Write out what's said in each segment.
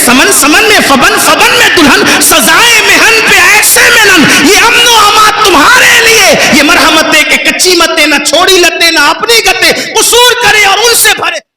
سمن سمن میں فبن فبن میں دلہن سزائے مہن پہ ایسے ملن یہ امن و امان تمہارے لیے یہ مرحمتیں کہ کچی متیں نہ چھوڑی لتے نہ اپنی گتے قصور کرے اور ان سے بھرے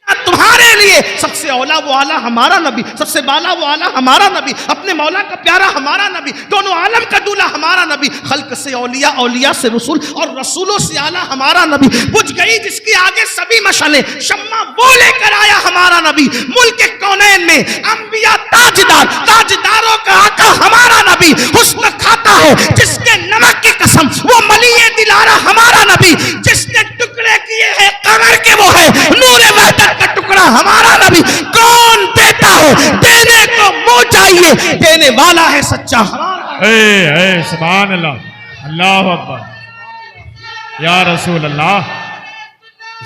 تمہارے لیے سب سے اولا وہ آلہ ہمارا نبی سب سے بالا وہ آلہ ہمارا نبی اپنے مولا کا پیارا ہمارا نبی دونوں عالم کا دولہ ہمارا نبی خلق سے اولیاء اولیاء سے رسول اور رسولوں سے آلہ ہمارا نبی بجھ گئی جس کی آگے سبھی مشعلیں شمع وہ لے کر آیا ہمارا نبی ملک کونین میں انبیاء تاجدار تاجداروں کا آقا ہمارا نبی حسن کھاتا ہے جس کے نمک کی قسم وہ ملی دلارا ہمارا نبی جس نے ٹکڑے کیے ہیں قمر کے وہ ہے نور وحدت کا ٹکڑا ہمارا نبی کون دیتا ہے دینے کو منہ چاہیے دینے والا ہے سچا اے سبحان اللہ اللہ اکبر یا رسول اللہ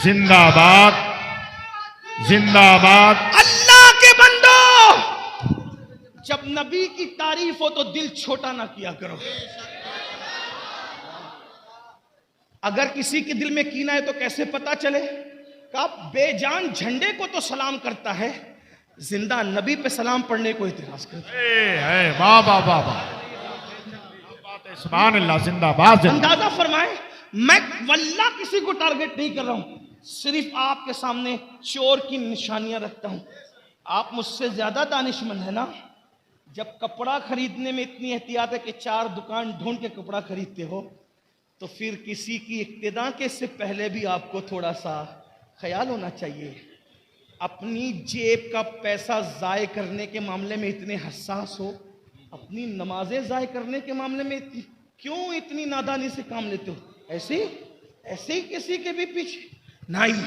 زندہ باد زندہ باد اللہ کے بندو جب نبی کی تعریف ہو تو دل چھوٹا نہ کیا کرو اگر کسی کے دل میں کینہ ہے تو کیسے پتا چلے کہ بے جان جھنڈے کو تو سلام کرتا ہے زندہ نبی پہ سلام پڑھنے کو اعتراض کرتا ہے واہ واہ واہ واہ سبحان اللہ زندہ باد اندازہ فرمائیں میں واللہ کسی کو ٹارگٹ نہیں کر رہا ہوں صرف آپ کے سامنے چور کی نشانیاں رکھتا ہوں آپ مجھ سے زیادہ دانشمند ہے نا جب کپڑا خریدنے میں اتنی احتیاط ہے کہ 4 دکان ڈھونڈ کے کپڑا خریدتے ہو تو پھر کسی کی اقتداء کے سے پہلے بھی آپ کو تھوڑا سا خیال ہونا چاہیے اپنی جیب کا پیسہ ضائع کرنے کے معاملے میں اتنے حساس ہو اپنی نمازیں ضائع کرنے کے معاملے میں کیوں اتنی نادانی سے کام لیتے ہو ایسے ہی کسی کے بھی پیچھے نہیں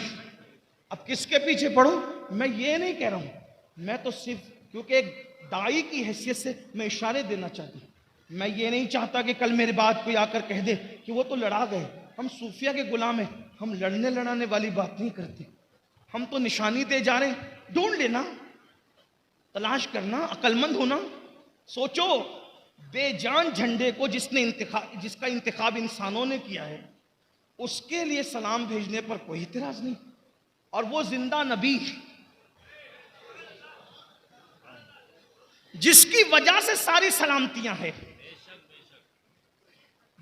اب کس کے پیچھے پڑھو میں یہ نہیں کہہ رہا ہوں میں تو صرف کیونکہ ایک داعی کی حیثیت سے میں اشارے دینا چاہتا ہوں میں یہ نہیں چاہتا کہ کل میرے بعد کوئی آ کر کہہ دے کہ وہ تو لڑا گئے ہم صوفیہ کے غلام ہیں ہم لڑنے لڑانے والی بات نہیں کرتے ہم تو نشانی دے جا رہے ہیں ڈھونڈ لینا تلاش کرنا عقل مند ہونا سوچو بے جان جھنڈے کو جس کا انتخاب انسانوں نے کیا ہے اس کے لیے سلام بھیجنے پر کوئی اعتراض نہیں اور وہ زندہ نبی جس کی وجہ سے ساری سلامتیاں ہیں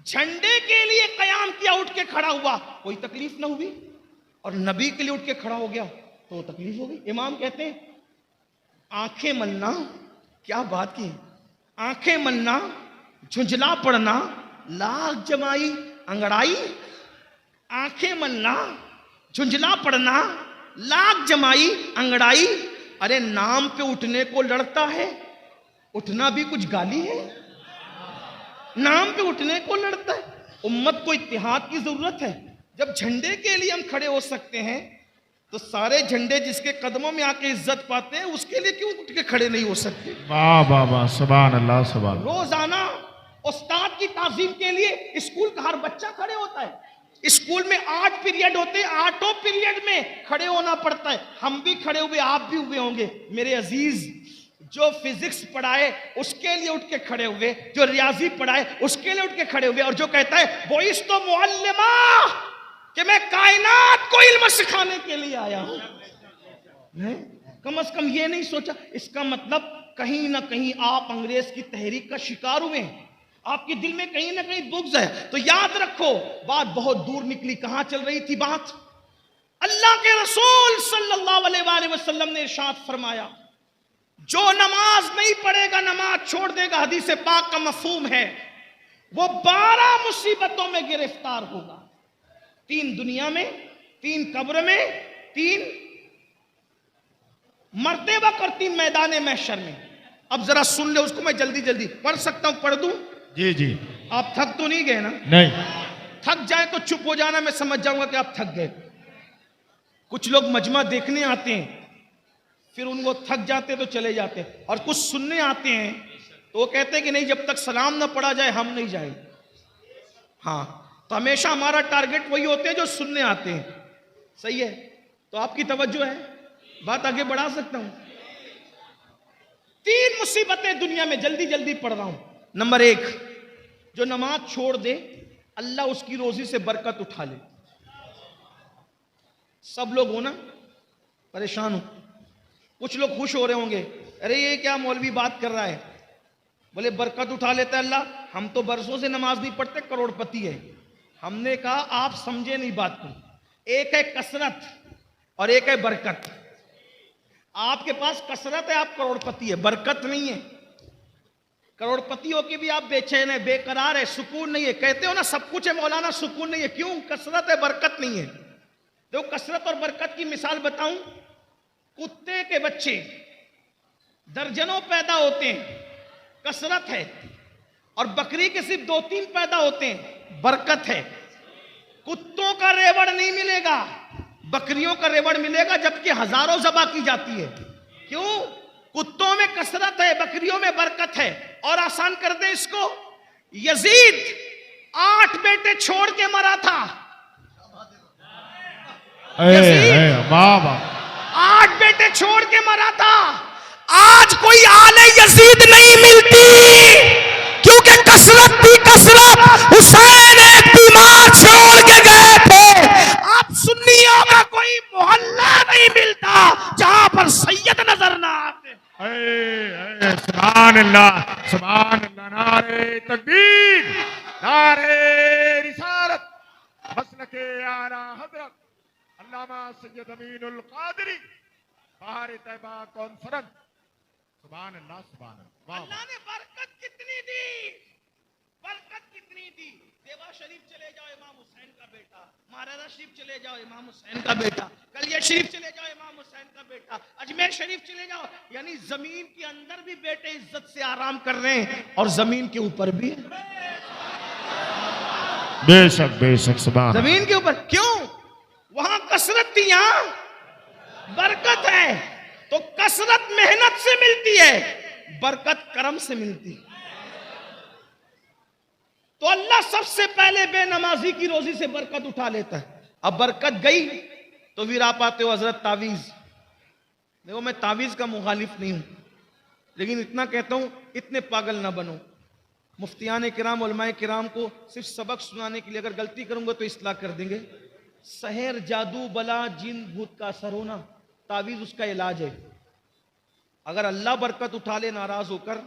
جھنڈے کے لیے قیام کیا اٹھ کے کھڑا ہوا کوئی تکلیف نہ ہوئی اور نبی کے لیے اٹھ کے کھڑا ہو گیا تو تکلیف ہو گئی امام کہتے ہیں آنکھیں ملنا کیا بات کی آنکھیں ملنا جھنجھلا پڑنا لاکھ جمائی انگڑائی آنکھیں ملنا جھنجھلا پڑنا لاکھ جمائی انگڑائی ارے نام پہ اٹھنے کو لڑتا ہے اٹھنا بھی کچھ گالی ہے نام پہ اٹھنے کو لڑتا ہے امت کو اتحاد کی ضرورت ہے جب جھنڈے کے لیے ہم کھڑے ہو سکتے ہیں تو سارے جھنڈے جس کے قدموں میں آ کے عزت پاتے ہیں اس کے لیے کیوں اٹھ کے کھڑے نہیں ہو سکتے واہ واہ واہ سبحان اللہ سبحان روزانہ استاد کی تعظیم کے لیے اسکول کا ہر بچہ کھڑے ہوتا ہے اسکول میں 8 پیریڈ ہوتے ہیں 8 پیریڈ میں کھڑے ہونا پڑتا ہے ہم بھی کھڑے ہوئے آپ بھی ہوئے ہوں گے میرے عزیز جو فزکس پڑھائے اس کے لیے اٹھ کے کھڑے ہوئے جو ریاضی پڑھائے اس کے لیے اٹھ کے کھڑے ہوئے اور جو کہتا ہے بوئس تو معلمہ کہ میں کائنات کو علم سکھانے کے لیے آیا ہوں کم از کم یہ نہیں سوچا اس کا مطلب کہیں نہ کہیں آپ انگریز کی تحریک کا شکار ہوئے ہیں آپ کے دل میں کہیں نہ کہیں بغض ہے تو یاد رکھو بات بہت دور نکلی کہاں چل رہی تھی بات اللہ کے رسول صلی اللہ علیہ وآلہ وسلم نے ارشاد فرمایا جو نماز نہیں پڑھے گا نماز چھوڑ دے گا حدیث پاک کا مفہوم ہے وہ 12 مصیبتوں میں گرفتار ہوگا 3 دنیا میں 3 قبر میں 3 مرتے وقت اور 3 میدان محشر میں اب ذرا سن لے اس کو میں جلدی پڑھ سکتا ہوں پڑھ دوں جی آپ تھک تو نہیں گئے نا نہیں تھک جائیں تو چپ ہو جانا میں سمجھ جاؤں گا کہ آپ تھک گئے کچھ لوگ مجمع دیکھنے آتے ہیں پھر ان کو تھک جاتے تو چلے جاتے اور کچھ سننے آتے ہیں تو وہ کہتے ہیں کہ نہیں جب تک سلام نہ پڑھا جائے ہم نہیں جائیں ہاں تو ہمیشہ ہمارا ٹارگٹ وہی ہوتے ہیں جو سننے آتے ہیں صحیح ہے تو آپ کی توجہ ہے بات آگے بڑھا سکتا ہوں 3 مصیبتیں دنیا میں جلدی پڑھ رہا ہوں نمبر 1 جو نماز چھوڑ دے اللہ اس کی روزی سے برکت اٹھا لے سب لوگ ہونا پریشان ہو کچھ لوگ خوش ہو رہے ہوں گے، ارے یہ کیا مولوی بات کر رہا ہے، بولے برکت اٹھا لیتا ہے اللہ، ہم تو برسوں سے نماز نہیں پڑھتے، کروڑ پتی ہے۔ ہم نے کہا آپ سمجھے نہیں بات کو، ایک ہے کثرت اور ایک ہے برکت۔ آپ کے پاس کثرت ہے، آپ کروڑ پتی ہے، برکت نہیں ہے۔ کروڑ پتی ہو کے بھی آپ بے چین ہے، بے قرار ہے، سکون نہیں ہے۔ کہتے ہو نا سب کچھ ہے مولانا، سکون نہیں ہے، کیوں؟ کثرت ہے، برکت نہیں ہے۔ تو کثرت اور برکت کی مثال بتاؤں، کتے کے بچے درجنوں پیدا ہوتے ہیں، کثرت ہے، اور بکری کے صرف 2-3 پیدا ہوتے ہیں، برکت ہے۔ کتوں کا ریوڑ نہیں ملے گا، بکریوں کا ریوڑ ملے گا، جبکہ ہزاروں ذبح کی جاتی ہے۔ کیوں؟ کتوں میں کثرت ہے، بکریوں میں برکت ہے۔ اور آسان کر دیں اس کو، یزید 8 بیٹے چھوڑ کے مرا تھا، بابا 8 بیٹے چھوڑ کے مرا تھا۔ آج کوئی آل یزید نہیں ملتی، کیونکہ کثرت بھی کثرت، حسین ایک بیمار چھوڑ کے گئے تھے۔ آپ سنیوں کا کوئی محلہ نہیں ملتا جہاں پر سید نظر نہ آتے۔ سبحان اللہ، سبحان اللہ، نعرہ تکبیر، نعرہ رسالت، مسلک اعلی حضرت علامہ سید امین القادری، بہار طیبہ کانفرنس۔ سبحان اللہ، سبحان اللہ، واہ اللہ نے برکت کتنی دی، برکت کتنی دی۔ دیوا شریف چلے جاؤ، امام حسین کا بیٹا، مہاراجہ شریف چلے جاؤ، امام حسین کا بیٹا، کلیہ شریف چلے جاؤ، امام حسین کا بیٹا، اجمیر شریف چلے جاؤ، یعنی زمین کے اندر بھی بیٹے عزت سے آرام کر رہے ہیں اور زمین کے اوپر بھی، بے شک بے شک، سبحان اللہ۔ زمین کے اوپر۔ کیوں؟ وہاں کثرت تھی، یہاں برکت ہے۔ تو کثرت محنت سے ملتی ہے، برکت کرم سے ملتی ہے۔ تو اللہ سب سے پہلے بے نمازی کی روزی سے برکت اٹھا لیتا ہے۔ اب برکت گئی تو پھر آپ آتے ہو حضرت تعویذ۔ دیکھو میں تعویذ کا مخالف نہیں ہوں، لیکن اتنا کہتا ہوں اتنے پاگل نہ بنو۔ مفتیان کرام، علماء کرام کو صرف سبق سنانے کے لیے اگر غلطی کروں گا تو اصلاح کر دیں گے۔ سحر، جادو، بلا، جن، بھوت کا اثر ہونا، تعویذ اس کا علاج ہے۔ اگر اللہ برکت اٹھا لے ناراض ہو کر،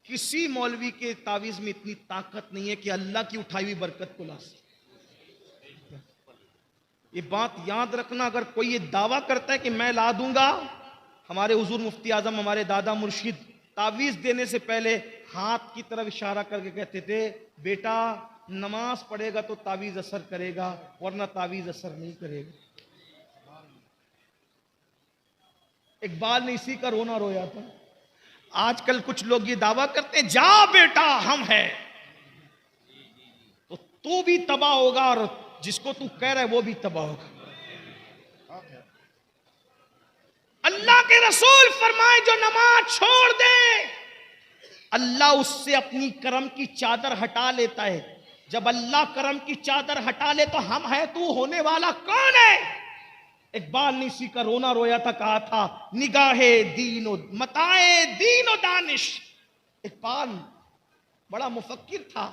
کسی مولوی کے تعویذ میں اتنی طاقت نہیں ہے کہ اللہ کی اٹھائی ہوئی برکت کو لا سکے۔ یہ بات یاد رکھنا، اگر کوئی یہ دعویٰ کرتا ہے کہ میں لا دوں گا، ہمارے حضور مفتی اعظم، ہمارے دادا مرشد تعویذ دینے سے پہلے ہاتھ کی طرف اشارہ کر کے کہتے تھے، بیٹا نماز پڑھے گا تو تعویذ اثر کرے گا، ورنہ تعویذ اثر نہیں کرے گا۔ اقبال نے اسی کا رونا رویا تھا۔ آج کل کچھ لوگ یہ دعویٰ کرتے ہیں، جا بیٹا ہم ہیں، تو بھی تباہ ہوگا اور جس کو تو کہہ رہا ہے وہ بھی تباہ ہوگا۔ اللہ کے رسول فرمائے جو نماز چھوڑ دے اللہ اس سے اپنی کرم کی چادر ہٹا لیتا ہے۔ جب اللہ کرم کی چادر ہٹا لے تو ہم ہیں، تو ہونے والا کون ہے؟ اقبال نے اسی کا رونا رویا تھا، کہا تھا نگاہ دین و متاع دین و دانش۔ اقبال بڑا مفکر تھا،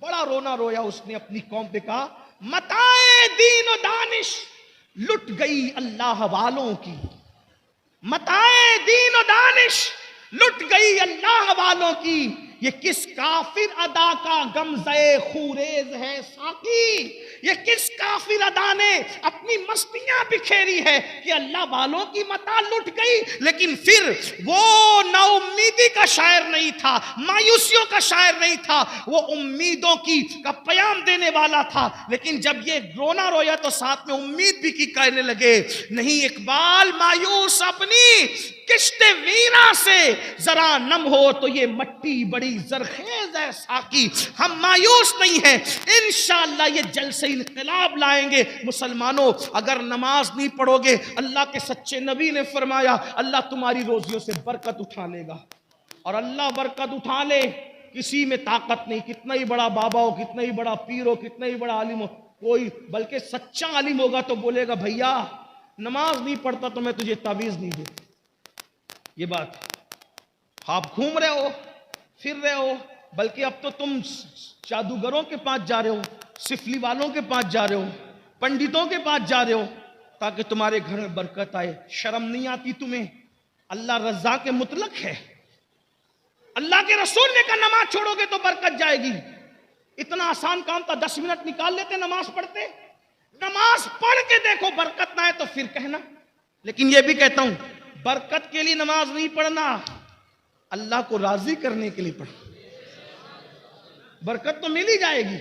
بڑا رونا رویا اس نے اپنی قوم پہ، کہا متاع دین و دانش لٹ گئی اللہ والوں کی، متاع دین و دانش لٹ گئی اللہ والوں کی، یہ کس کافر ادا کا غمزہ خوریز ہے ساقی، یہ کس کافر ادا نے اپنی مستیاں بکھیری ہے کہ اللہ والوں کی متاع لٹ گئی۔ لیکن پھر وہ نا امیدی کا شاعر نہیں تھا، مایوسیوں کا شاعر نہیں تھا، وہ امیدوں کا پیام دینے والا تھا۔ لیکن جب یہ رونا رویا تو ساتھ میں امید بھی کی کہنے لگے، نہیں اقبال مایوس اپنی کشت ویرا سے ذرا نم ہو تو یہ مٹی بڑی زرخیز ہے ساقی، ہم مایوس نہیں ہیں، انشاءاللہ یہ جلسے انقلاب لائیں گے۔ مسلمانوں اگر نماز نہیں پڑھو گے، اللہ کے سچے نبی نے فرمایا اللہ تمہاری روزیوں سے برکت اٹھا لے گا، اور اللہ برکت اٹھا لے کسی میں طاقت نہیں، کتنا ہی بڑا بابا ہو، کتنا ہی بڑا پیر ہو، کتنا ہی بڑا عالم ہو، کوئی بلکہ سچا عالم ہوگا تو بولے گا بھیا نماز نہیں پڑھتا تو میں تجھے تعویذ نہیں دے۔ یہ بات آپ گھوم رہے ہو، پھر رہے ہو، بلکہ اب تو تم جادوگروں کے پاس جا رہے ہو، سفلی والوں کے پاس جا رہے ہو، پنڈتوں کے پاس جا رہے ہو تاکہ تمہارے گھر میں برکت آئے۔ شرم نہیں آتی تمہیں؟ اللہ رزاق مطلق ہے. اللہ کے رسول نے کہا نماز چھوڑو گے تو برکت جائے گی. اتنا آسان کام تھا, 10 منٹ نکال لیتے نماز پڑھتے. نماز پڑھ کے دیکھو برکت نہ آئے تو پھر کہنا. لیکن یہ بھی کہتا ہوں برکت کے لیے نماز نہیں پڑھنا, اللہ کو راضی کرنے کے لیے پڑھنا. برکت تو مل ہی جائے گی,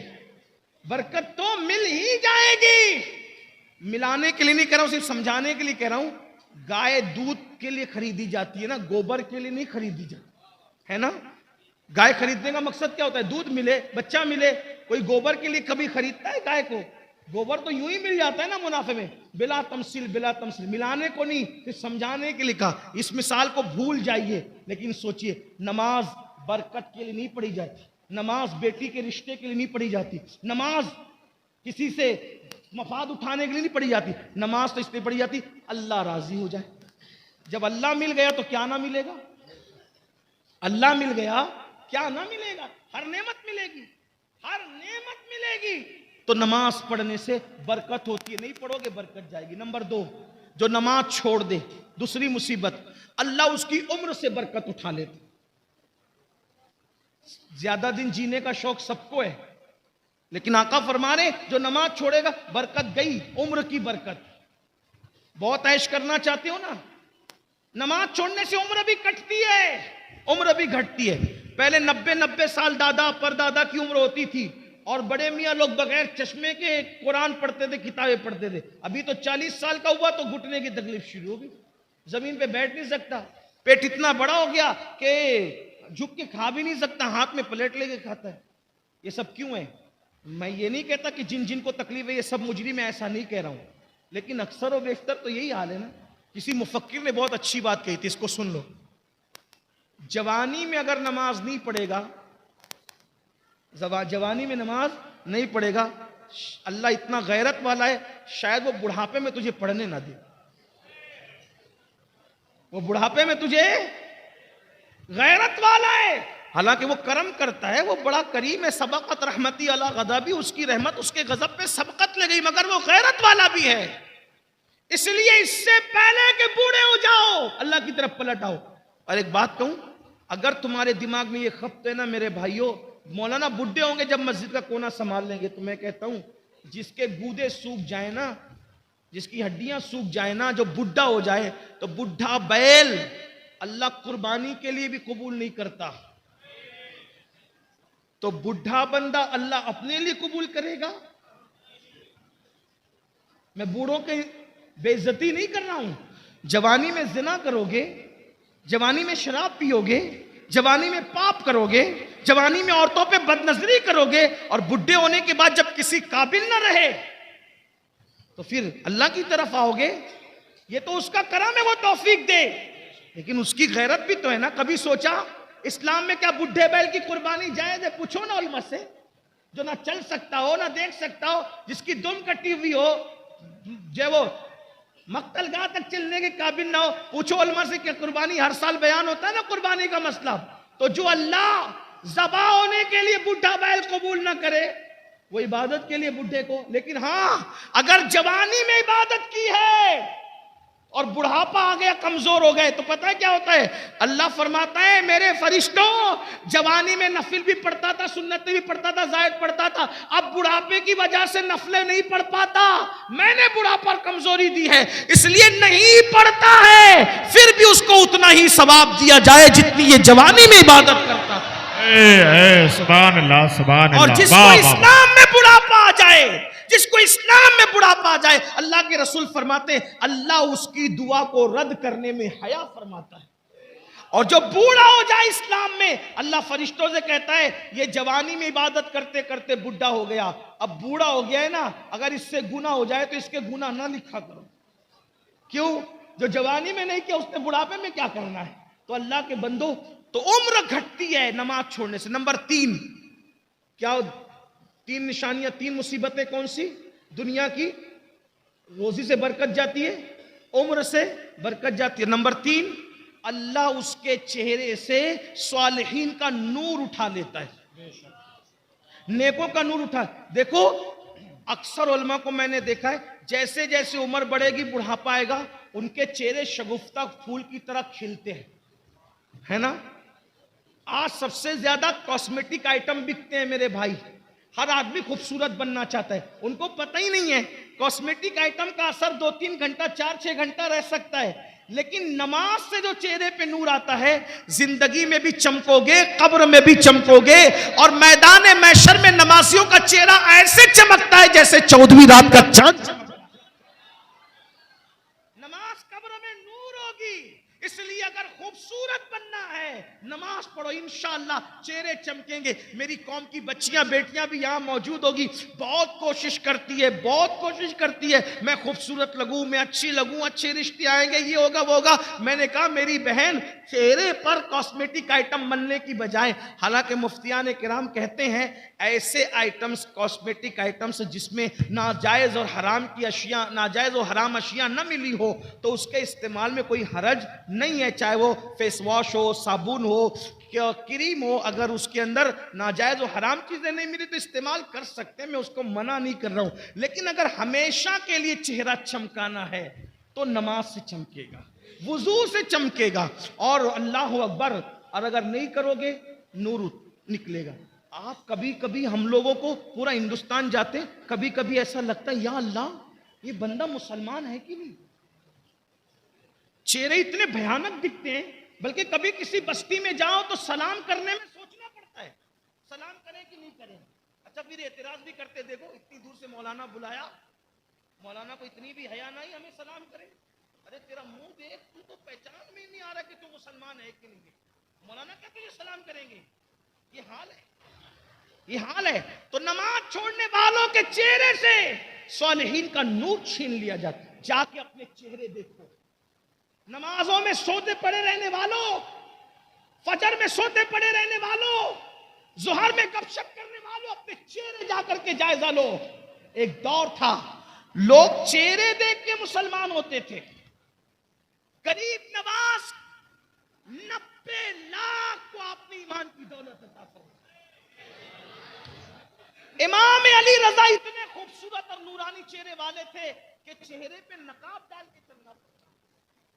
برکت تو مل ہی جائے گی. ملانے کے لیے نہیں کہہ رہا ہوں, صرف سمجھانے کے لیے کہہ رہا ہوں. گائے دودھ کے لیے خریدی جاتی ہے نا, گوبر کے لیے نہیں خریدی جاتی ہے نا. گائے خریدنے کا مقصد کیا ہوتا ہے؟ دودھ ملے, بچہ ملے. کوئی گوبر کے لیے کبھی خریدتا ہے گائے کو؟ گوبر تو یوں ہی مل جاتا ہے نا منافع میں, بلا تمثیل بلا تمثیل. ملانے کو نہیں, صرف سمجھانے کے لیے کہا. اس مثال کو بھول جائیے, لیکن سوچئے نماز برکت کے لیے نہیں پڑھی جاتی, نماز بیٹی کے رشتے کے لیے نہیں پڑھی جاتی, نماز کسی سے مفاد اٹھانے کے لیے نہیں پڑھی جاتی. نماز تو اس لیے پڑھی جاتی اللہ راضی ہو جائے. جب اللہ مل گیا تو کیا نہ ملے گا؟ اللہ مل گیا کیا نہ ملے گا؟ ہر نعمت ملے گی, ہر نعمت ملے گی. تو نماز پڑھنے سے برکت ہوتی ہے. نہیں پڑھو گے برکت جائے گی. نمبر 2, جو نماز چھوڑ دے, دوسری مصیبت, اللہ اس کی عمر سے برکت اٹھا لیتے. زیادہ دن جینے کا شوق سب کو ہے, لیکن آقا فرما رہے جو نماز چھوڑے گا برکت گئی, عمر کی برکت. بہت عیش کرنا چاہتے ہو نا, نماز چھوڑنے سے عمر بھی کٹتی ہے, عمر بھی گھٹتی ہے. پہلے 90 سال دادا پر دادا کی عمر ہوتی تھی, اور بڑے میاں لوگ بغیر چشمے کے قرآن پڑھتے تھے, کتابیں پڑھتے تھے. ابھی تو 40 سال کا ہوا تو گھٹنے کی تکلیف شروع ہو گئی, زمین پہ بیٹھ نہیں سکتا, پیٹ اتنا بڑا ہو گیا کہ جھک کے کھا بھی نہیں سکتا, ہاتھ میں پلیٹ لے کے کھاتا ہے. یہ سب کیوں ہے؟ میں یہ نہیں کہتا کہ جن جن کو تکلیف ہے یہ سب مجرم ہے, ایسا نہیں کہہ رہا ہوں, لیکن اکثر و بیشتر تو یہی حال ہے نا. کسی مفکر نے بہت اچھی بات کہی تھی, اس کو سن لو. جوانی میں اگر نماز نہیں پڑھے گا, جوانی میں نماز نہیں پڑھے گا, اللہ اتنا غیرت والا ہے شاید وہ بڑھاپے میں تجھے پڑھنے نہ دے. وہ بڑھاپے میں تجھے غیرت والا ہے, حالانکہ وہ کرم کرتا ہے, وہ بڑا کریم ہے. سبقت رحمتی علی غضبی, اس کی رحمت اس کے غضب پہ سبقت لے گئی, مگر وہ غیرت والا بھی ہے. اس لیے اس سے پہلے کہ بوڑھے ہو جاؤ اللہ کی طرف پلٹ آؤ. اور ایک بات کہوں, اگر تمہارے دماغ میں یہ خبط ہے نا میرے بھائیوں, مولانا بڈھے ہوں گے جب مسجد کا کونا سنبھال لیں گے, تو میں کہتا ہوں جس کے گودے سوکھ جائیں نا, جس کی ہڈیاں سوکھ جائیں نا, جو بڈھا ہو جائے, تو بڈھا بیل اللہ قربانی کے لیے بھی قبول نہیں کرتا. تو بڈھا بندہ اللہ اپنے لیے قبول کرے گا. میں بوڑھوں کی بے عزتی نہیں کر رہا ہوں. جوانی میں زنا کرو گے, جوانی میں شراب پیو گے, جوانی میں پاپ کرو گے, جوانی میں عورتوں پہ بد نظری کرو گے, اور بڈھے ہونے کے بعد جب کسی قابل نہ رہے تو پھر اللہ کی طرف آؤ گے. یہ تو اس کا کرم ہے, وہ توفیق دے, لیکن اس کی غیرت بھی تو ہے نا. کبھی سوچا اسلام میں کیا بڈھے بیل کی قربانی جائز ہے؟ پوچھو نا علماء سے, جو نہ چل سکتا ہو نہ دیکھ سکتا ہو, جس کی دم کٹی ہوئی ہو, جو وہ مقتل گاہ تک چلنے کے قابل نہ ہو. پوچھو علماء سے کہ قربانی ہر سال بیان ہوتا ہے نا قربانی کا مسئلہ. تو جو اللہ ذبح ہونے کے لیے بڈھا بیل قبول نہ کرے, وہ عبادت کے لیے بڈھے کو. لیکن ہاں اگر جوانی میں عبادت کی ہے اور بڑھاپا آ گیا, کمزور ہو گئے, تو پتہ ہے کیا ہوتا ہے؟ اللہ فرماتا ہے میرے فرشتوں, جوانی میں نفل بھی پڑھتا تھا, سنتیں بھی پڑھتا تھا, زائد پڑھتا تھا, اب بڑھاپے کی وجہ سے نفلیں نہیں پڑھ پاتا, میں نے بڑھاپا اور کمزوری دی ہے, اس لیے نہیں پڑھتا ہے, پھر بھی اس کو اتنا ہی ثواب دیا جائے جتنی یہ جوانی میں عبادت کرتا تھا. سبحان اللہ, سبحان اللہ. اور جس کو اسلام میں بڑھاپا آ جائے, جس کو اسلام میں بڑھاپا آ جائے, اللہ کے رسول فرماتے ہیں اللہ اس کی دعا کو رد کرنے میں حیا فرماتا ہے. اور جو بوڑھا ہو جائے اسلام میں, اللہ فرشتوں سے کہتا ہے یہ جوانی میں عبادت کرتے کرتے بڈھا ہو گیا, اب بوڑھا ہو گیا ہے نا, اگر اس سے گناہ ہو جائے تو اس کے گناہ نہ لکھا کرو. کیوں؟ جو جوانی میں نہیں کیا اس نے بڑھاپے میں کیا کرنا ہے. تو اللہ کے بندو, تو عمر گھٹتی ہے نماز چھوڑنے سے. نمبر 3, کیا 3 نشانیاں, 3 مصیبتیں کون سی؟ دنیا کی روزی سے برکت جاتی ہے, عمر سے برکت جاتی ہے. نمبر 3, اللہ اس کے چہرے سے صالحین کا نور اٹھا لیتا ہے, نیکوں کا نور اٹھا. دیکھو اکثر علماء کو میں نے دیکھا ہے, جیسے جیسے عمر بڑھے گی بڑھاپا آئے گا, ان کے چہرے شگفتہ پھول کی طرح کھلتے ہیں، ہے نا؟ آج سب سے زیادہ کاسمیٹک آئٹم بکتے ہیں میرے بھائی، ہر آدمی خوبصورت بننا چاہتا ہے، ان کو پتہ ہی نہیں ہے کاسمیٹک آئٹم کا اثر 2-3 گھنٹہ 4-6 گھنٹہ رہ سکتا ہے، لیکن نماز سے جو چہرے پہ نور آتا ہے، زندگی میں بھی چمکو گے، قبر میں بھی چمکو گے، اور میدان محشر میں نمازیوں کا چہرہ ایسے چمکتا ہے جیسے 14ویں رات کا چاند۔ نماز قبر میں نور ہوگی، اس لیے اگر خوبصورت بننا ہے نماز پڑھو، انشاءاللہ چہرے چمکیں گے۔ میری قوم کی بچیاں بیٹیاں بھی یہاں موجود ہوگی، بہت کوشش کرتی ہے میں خوبصورت لگوں، میں اچھی لگوں، اچھے رشتے آئیں گے، یہ ہوگا وہ ہوگا۔ میں نے کہا میری بہن، چہرے پر کاسمیٹک آئٹم بننے کی بجائے، حالانکہ مفتیان کرام کہتے ہیں ایسے آئٹمز، کاسمیٹک آئٹمز جس میں ناجائز اور حرام کی اشیاء، ناجائز اور حرام اشیاء نہ ملی ہو تو اس کے استعمال میں کوئی حرج نہیں ہے، چاہے وہ فیس واش ہو، صابن ہو، کریم ہو، اگر اس کے اندر ناجائز و حرام چیزیں نہیں ملی تو استعمال کر سکتے ہیں، میں اس کو منع نہیں کر رہا ہوں، لیکن اگر ہمیشہ کے لیے چہرہ چمکانا ہے تو نماز سے چمکے گا، وضو سے چمکے گا، اور اللہ اکبر، اور اگر نہیں کرو گے نور نکلے گا۔ آپ کبھی کبھی ہم لوگوں کو پورا ہندوستان جاتے، کبھی کبھی ایسا لگتا ہے یا اللہ یہ بندہ مسلمان ہے کہ نہیں، چہرے اتنے بھیانک دکھتے ہیں، بلکہ کبھی کسی بستی میں جاؤ تو سلام کرنے میں سوچنا پڑتا ہے سلام کریں کہ نہیں کریں۔ اچھا پھر اعتراض بھی کرتے، دیکھو اتنی دور سے مولانا بلایا، مولانا کو اتنی بھی حیا نہیں ہمیں سلام کرے، ارے تیرا منہ دیکھ، تو پہچان میں نہیں آ رہا کہ تو مسلمان ہے کہ نہیں، مولانا کیا تجھے سلام کریں گے؟ یہ حال ہے۔ تو نماز چھوڑنے والوں کے چہرے سے صالحین کا نور چھین لیا جاتا، جا کے اپنے چہرے دیکھو۔ نمازوں میں سوتے پڑے رہنے والوں، فجر میں سوتے پڑے رہنے والوں، ظہر میں گپ شپ کرنے والوں، اپنے چہرے جا کر کے جائزہ لو۔ ایک دور تھا لوگ چہرے دیکھ کے مسلمان ہوتے تھے۔ غریب نواز 90 لاکھ کو اپنی ایمان کی دولت عطا فرمائی۔ امام علی رضا اتنے خوبصورت اور نورانی چہرے والے تھے کہ چہرے پہ نقاب ڈال کے چلنا پڑتا،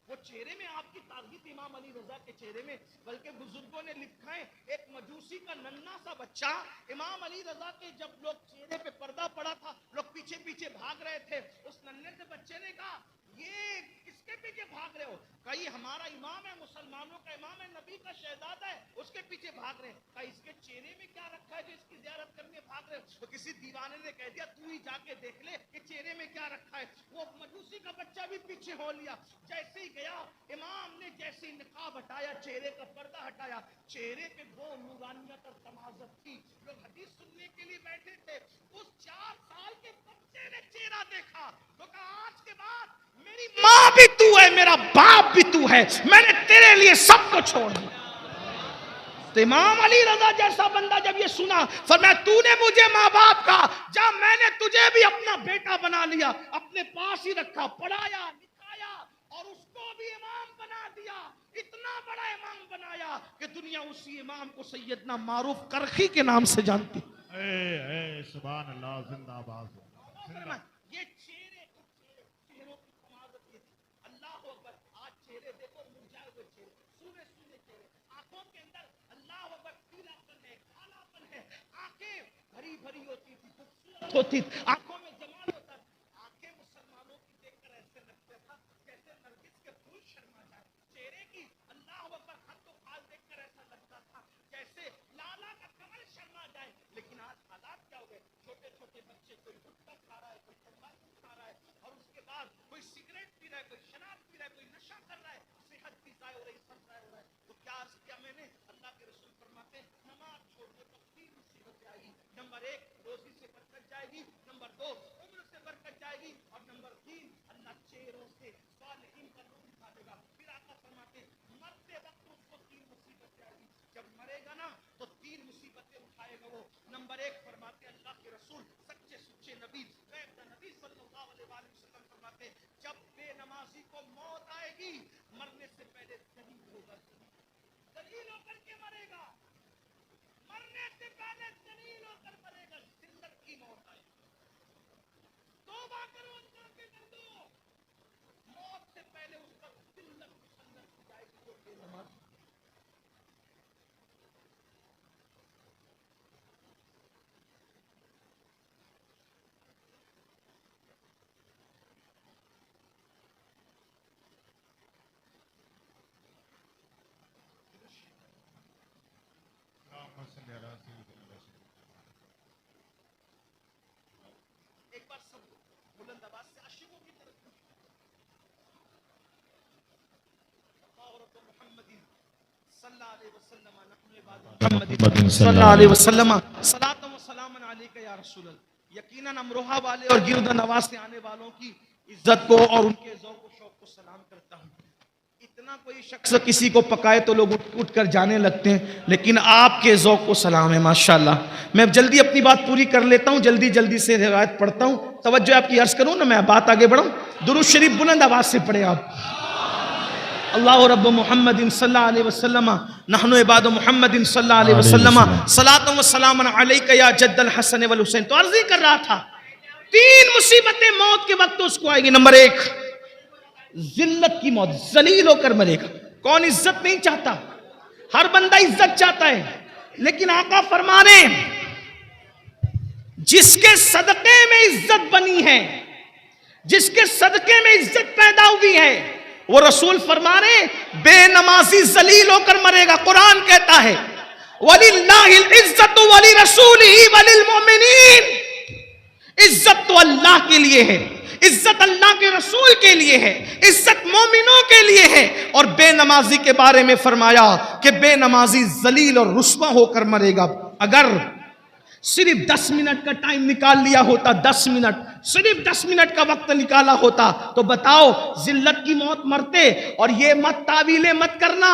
وہ چہرے میں آپ کی تعریف امام علی رضا کے چہرے میں، بلکہ بزرگوں نے لکھا ہے ایک مجوسی کا ننھا سا بچہ امام علی رضا کے جب لوگ چہرے پہ پردہ پڑا تھا، لوگ پیچھے پیچھے بھاگ رہے تھے، اس ننھے سے بچے نے کہا یہ کس کے پیچھے بھاگ رہے ہو؟ کہا یہ ہمارا امام ہے، مسلمانوں کا امام ہے، نبی کا شہزادہ ہے، اس کے پیچھے بھاگ رہے ہیں۔ کہا اس کے چہرے میں کیا رکھا ہے جو اس کی زیارت کرنے بھاگ رہے ہو؟ تو کسی دیوانے نے کہہ دیا تو ہی جا کے دیکھ لے کہ چہرے میں کیا رکھا ہے۔ وہ مجوسی کا بچہ بھی پیچھے ہو لیا، جیسے ہی گیا امام نے جیسے ہی نقاب ہٹایا، چہرے کا پردہ ہٹایا، چہرے پہ وہ نورانیت اور تمازت تھی۔ لوگ حدیث سننے کے لیے بیٹھے تھے، اس 4 سال کے بچے نے چہرہ دیکھا تو کہا آج کے بعد میری ماں بھی تو ہے، میرا باپ بھی تو ہے، میں نے تیرے لیے سب کو چھوڑ دیا۔ تو امام علی رضا جیسا بندہ جب یہ سنا، فرمایا تو نے مجھے ماں باپ کا، جب میں نے تجھے بھی اپنا بیٹا بنا لیا، اپنے پاس ہی رکھا، پڑھایا لکھایا اور اس کو بھی امام بنا دیا، اتنا بڑا امام بنایا کہ دنیا اسی امام کو سیدنا معروف کرخی کے نام سے جانتی۔ اے سبحان اللہ، زندہ باد۔ یہ چہروں کی تمازت یہ تھی۔ اللہ اکبر، آج چہرے دیکھو مرجھائے ہوئے چہرے، سونے سونے چہرے، آنکھوں کے اندر اللہ اکبر پیلا پن ہے، کالا پن ہے، آنکھیں بھری بھری ہوتی تھی، خوبصورت ہوتی تھی، آنکھوں میں جمال ہوتا تھا، آنکھیں مسلمانوں کی دیکھ کر ایسے لگتا تھا جیسے نرگس کے پھول شرما جائے، چہرے کی اللہ اکبر خط و خال دیکھ کر ایسا لگتا تھا جیسے لالا کا کمل شرما جائے۔ لیکن آج حالات کیا ہو گئے، چھوٹے چھوٹے بچے کوئی گٹکا کھا رہا ہے، کوئی تمباکو کھا رہا ہے، اور اس کے بعد کوئی سگریٹ پی رہا ہے، کوئی شراب پی رہا ہے، کوئی نشہ کر رہا ہے، صحت بھی ضائع ہو رہی، سب ضائع ہو رہا ہے۔ تو کیا عرض کیا میں نے، اللہ کے رسول فرماتے ہیں نماز چھوڑنے پر 3 مصیبتیں آئے گی۔ نمبر 1 روزی سے برکت جائے گی، نمبر 2 عمر سے برکت جائے گی، اور نمبر 3 اللہ چہروں سے صالحین کا نور اٹھا دے گا۔ پھر آقا فرماتے ہیں مرتے وقت اس کو 3 مصیبتیں آئے گی، جب مرے گا نا تو 3 مصیبتیں اٹھائے گا وہ۔ نمبر 1 فرماتے ہیں اللہ کے رسول سچے سچے نبی غیب کا نبی صلی اللہ علیہ وآلہ وسلم فرماتے ہیں جب بے نمازی کو موت آئے گی مرنے سے پہلے ذلیل ہوگا، ذلیل ہو کر کے مرے گا، مرنے سے پہلے ذلیل ہو کر مرے گا، ذلت کی موت آئے گی۔ توبہ کرو اللہ کے بندو، موت سے پہلے بلند آواز سے عاشقوں کی طرف محمد صلی اللہ علیہ وسلم صلاۃ و سلام علیک یا رسول اللہ. یقیناً امروہہ والے اور گرد نواز سے آنے والوں کی عزت کو اور ان کے ذوق و شوق کو سلام کرتا ہوں. اتنا کوئی شخص کسی کو پکائے تو لوگ اٹھ کر جانے لگتے ہیں، لیکن آپ کے ذوق کو سلام ہے ماشاءاللہ. میں جلدی اپنی بات پوری کر لیتا ہوں، جلدی سے روایت پڑھتا ہوں. توجہ آپ کی عرض کروں نا، میں بات آگے بڑھوں. درود شریف بلند آواز سے پڑھے آپ. اللہ رب محمد صلی اللہ علیہ وسلم نحن عباد محمد صلی اللہ علیہ وسلم صلاۃ و سلام علیک یا جد الحسن والحسین. تو عرض ہی کر رہا تھا، تین مصیبتیں موت کے وقت اس کو آئے گی. نمبر ایک، ذلت کی موت، ذلیل ہو کر مرے گا. کون عزت نہیں چاہتا؟ ہر بندہ عزت چاہتا ہے، لیکن آقا فرما رہے ہیں جس کے صدقے میں عزت بنی ہے، جس کے صدقے میں عزت پیدا ہوئی ہے، وہ رسول فرما رہے ہیں بے نمازی ذلیل ہو کر مرے گا. قرآن کہتا ہے وَلِلَّهِ الْعِزَّةُ وَلِرَسُولِهِ وَلِلْمُؤْمِنِينَ. عزت تو اللہ کے لیے ہے، عزت اللہ کے رسول کے لیے ہے، عزت مومنوں کے لیے ہے. اور بے نمازی کے بارے میں فرمایا کہ بے نمازی ذلیل اور رسوا ہو کر مرے گا. اگر صرف 10 منٹ کا ٹائم نکال لیا ہوتا، 10 منٹ، صرف 10 منٹ کا وقت نکالا ہوتا تو بتاؤ ذلت کی موت مرتے. اور یہ مت تعویلیں مت کرنا،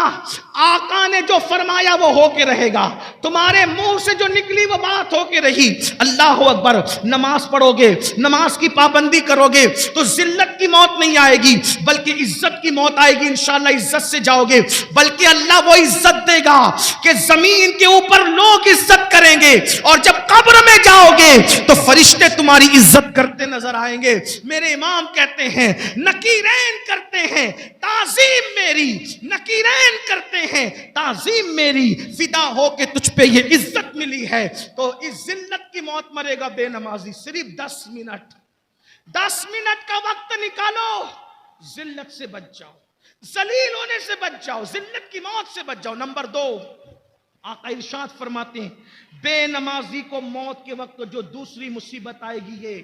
آقا نے جو فرمایا وہ ہو کے رہے گا. تمہارے منہ سے جو نکلی وہ بات ہو کے رہی. اللہ اکبر. نماز پڑھو گے، نماز کی پابندی کرو گے تو ذلت کی موت نہیں آئے گی، بلکہ عزت کی موت آئے گی. انشاءاللہ عزت سے جاؤ گے، بلکہ اللہ وہ عزت دے گا کہ زمین کے اوپر لوگ عزت کریں گے، اور جب قبر میں جاؤ گے تو فرشتے تمہاری عزت کرتے نظر آئیں گے. میرے امام کہتے ہیں نکیرین کرتے ہیں تعظیم میری، نکیرین کرتے ہیں تعظیم میری، فدا ہو کے تجھ پہ یہ عزت ملی ہے. تو اس ذلت کی موت مرے گا بے نمازی. صرف 10 منٹ، 10 منٹ کا وقت نکالو، ذلت سے بچ جاؤ، ذلیل ہونے سے بچ جاؤ، ذلت کی موت سے بچ جاؤ. نمبر 2، آقا ارشاد فرماتے ہیں بے نمازی کو موت کے وقت جو دوسری مصیبت آئے گی، یہ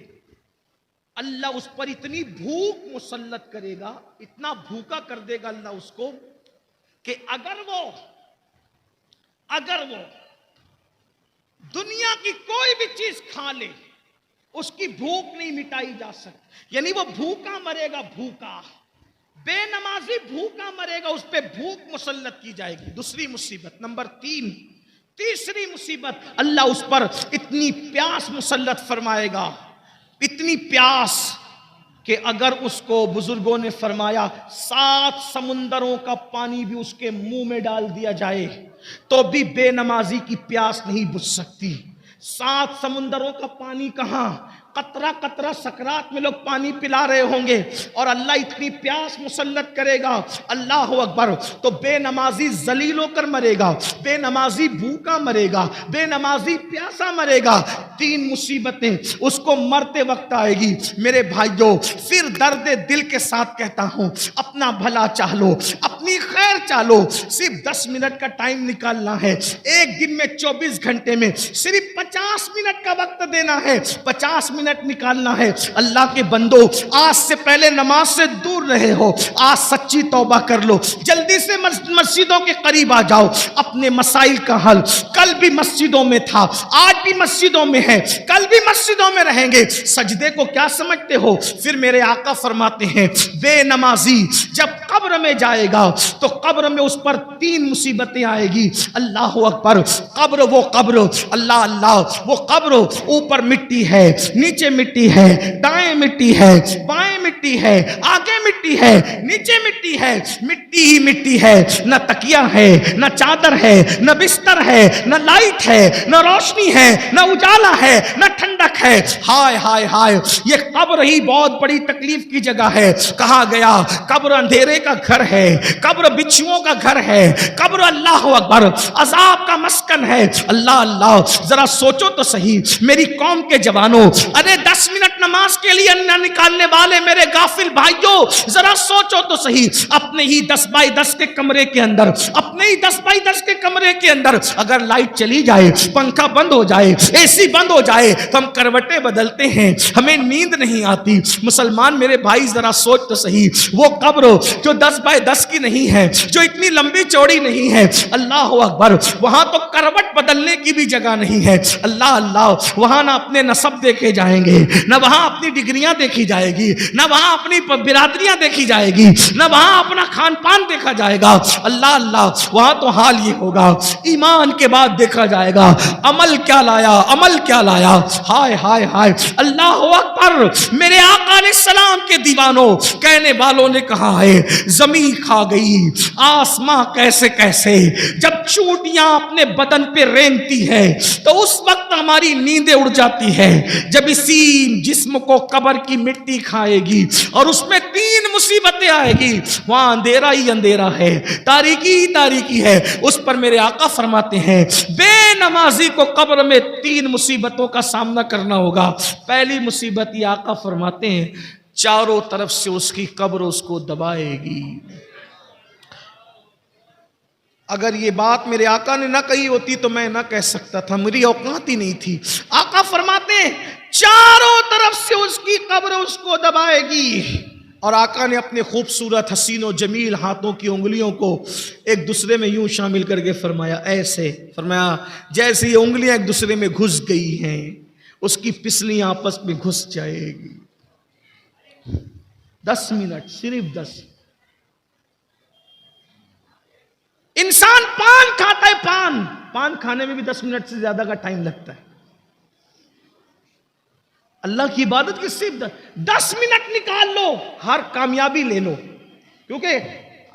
اللہ اس پر اتنی بھوک مسلط کرے گا، اتنا بھوکا کر دے گا اللہ اس کو کہ اگر وہ دنیا کی کوئی بھی چیز کھا لے اس کی بھوک نہیں مٹائی جا سکتی. یعنی وہ بھوکا مرے گا، بھوکا. بے نمازی بھوکا مرے گا، اس پہ بھوک مسلط کی جائے گی. دوسری مصیبت. نمبر 3، تیسری مصیبت، اللہ اس پر اتنی پیاس مسلط فرمائے گا، اتنی پیاس کہ اگر اس کو بزرگوں نے فرمایا 7 سمندروں کا پانی بھی اس کے منہ میں ڈال دیا جائے تو بھی بے نمازی کی پیاس نہیں بجھ سکتی. 7 سمندروں کا پانی کہاں، قطرہ قطرہ سکرات میں لوگ پانی پلا رہے ہوں گے، اور اللہ اتنی پیاس مسلط کرے گا. اللہ اکبر. تو بے نمازی ذلیل ہو کر مرے گا، بے نمازی بھوکا مرے گا، بے نمازی پیاسا مرے گا. 3 مصیبتیں اس کو مرتے وقت آئے گی. میرے بھائیوں، پھر درد دل کے ساتھ کہتا ہوں، اپنا بھلا چاہ لو، اپنی خیر چاہ لو. صرف 10 منٹ کا ٹائم نکالنا ہے. ایک دن میں 24 گھنٹے میں صرف 50 منٹ کا وقت دینا ہے. 50 منٹ نکالنا ہے. اللہ کے بندو، آج سے پہلے نماز سے دور رہے ہو، آج سچی توبہ کر لو. جلدی سے مسجدوں کے قریب آ جاؤ. اپنے مسائل کا حل کل بھی مسجدوں میں تھا، آج بھی مسجدوں میں ہے، کل بھی مسجدوں میں رہیں گے. سجدے کو کیا سمجھتے ہو؟ پھر میرے آقا فرماتے ہیں بے نمازی جب قبر میں جائے گا تو قبر میں اس پر 3 مصیبتیں آئے گی. اللہ اکبر. قبر، وہ قبر، اللہ اللہ، وہ قبر اوپر مٹی ہے، نیچے مٹی ہے، دائیں مٹی ہے، بائیں مٹی ہے، آگے مٹی ہے، نیچے مٹی ہے. مٹی ہی مٹی ہے. نہ تکیہ ہے، نہ چادر ہے، نہ بستر ہے، نہ لائٹ ہے، نہ روشنی ہے، نہ اجالا ہے، نہ ٹھنڈک ہے. ہائے ہائے ہائے، یہ قبر ہی بہت بڑی تکلیف کی جگہ ہے. کہا گیا قبر اندھیرے کا گھر ہے، قبر بچھوؤں کا گھر ہے، قبر اللہ اکبر عذاب کا مسکن ہے. اللہ اللہ، ذرا سوچو تو صحیح میری قوم کے جوانوں. ارے 10 منٹ نماز کے لیے نہ نکالنے والے میرے غافل بھائیوں، ذرا سوچو تو صحیح، اپنے ہی 10x10 کے کمرے کے اندر، اپنے ہی 10x10 کے کمرے کے اندر اگر لائٹ چلی جائے، پنکھا بند ہو جائے، اے سی بند ہو جائے تو ہم کروٹیں بدلتے ہیں، ہمیں نیند نہیں آتی۔ مسلمان میرے بھائی ذرا سوچ تو صحیح، وہ قبر جو 10x10 کی نہیں ہے، جو اتنی لمبی چوڑی نہیں ہے، اللہ اکبر، وہاں تو کروٹ بدلنے کی بھی جگہ نہیں ہے۔ اللہ اللہ، وہاں نہ اپنے نسب دیکھے جائیں گے، نہ وہاں اپنی ڈگریاں دیکھی جائے گی، نہ وہاں اپنی برادریاں دیکھی جائے گی، نہ وہاں اپنا کھان پان دیکھا جائے گا۔ اللہ اللہ، وہاں تو حال یہ ہوگا، ایمان کے بعد دیکھا جائے گا عمل کیا لایا، عمل کیا لایا۔ ہائے ہائے ہائے، اللہ اکبر، میرے آقا علیہ السلام کے دیوانوں، کہنے والوں نے کہا ہے زمین کھا گئی آسماں کیسے کیسے، جب چوٹیاں اپنے بدن پہ رینگتی ہے تو اس وقت ہماری نیندیں اڑ جاتی ہے، جب اسی جسم کو قبر کی مٹی کھائے گی اور اس میں 3 مصیبتیں آئے گی، وہاں اندھیرا ہی اندھیرا ہے، تاریکی ہی تاریکی ہے، اس پر میرے آقا فرماتے ہیں بے نمازی کو قبر میں 3 مصیبتوں کا سامنا کرنا ہوگا۔ پہلی مصیبت یہ آقا فرماتے ہیں چاروں طرف سے اس کی قبر اس کو دبائے گی۔ اگر یہ بات میرے آقا نے نہ کہی ہوتی تو میں نہ کہہ سکتا تھا، میری اوقات ہی نہیں تھی۔ آقا فرماتے ہیں چاروں طرف سے اس کی قبر اس کو دبائے گی، اور آقا نے اپنے خوبصورت حسین و جمیل ہاتھوں کی انگلیوں کو ایک دوسرے میں یوں شامل کر کے فرمایا، ایسے فرمایا جیسے یہ انگلیاں ایک دوسرے میں گھس گئی ہیں، اس کی پسلیاں آپس میں گھس جائے گی۔ 10 منٹ، صرف 10۔ انسان پان کھاتا ہے، پان کھانے میں بھی 10 منٹ سے زیادہ کا ٹائم لگتا ہے۔ اللہ کی عبادت کی صرف 10 منٹ نکال لو، ہر کامیابی لے لو، کیونکہ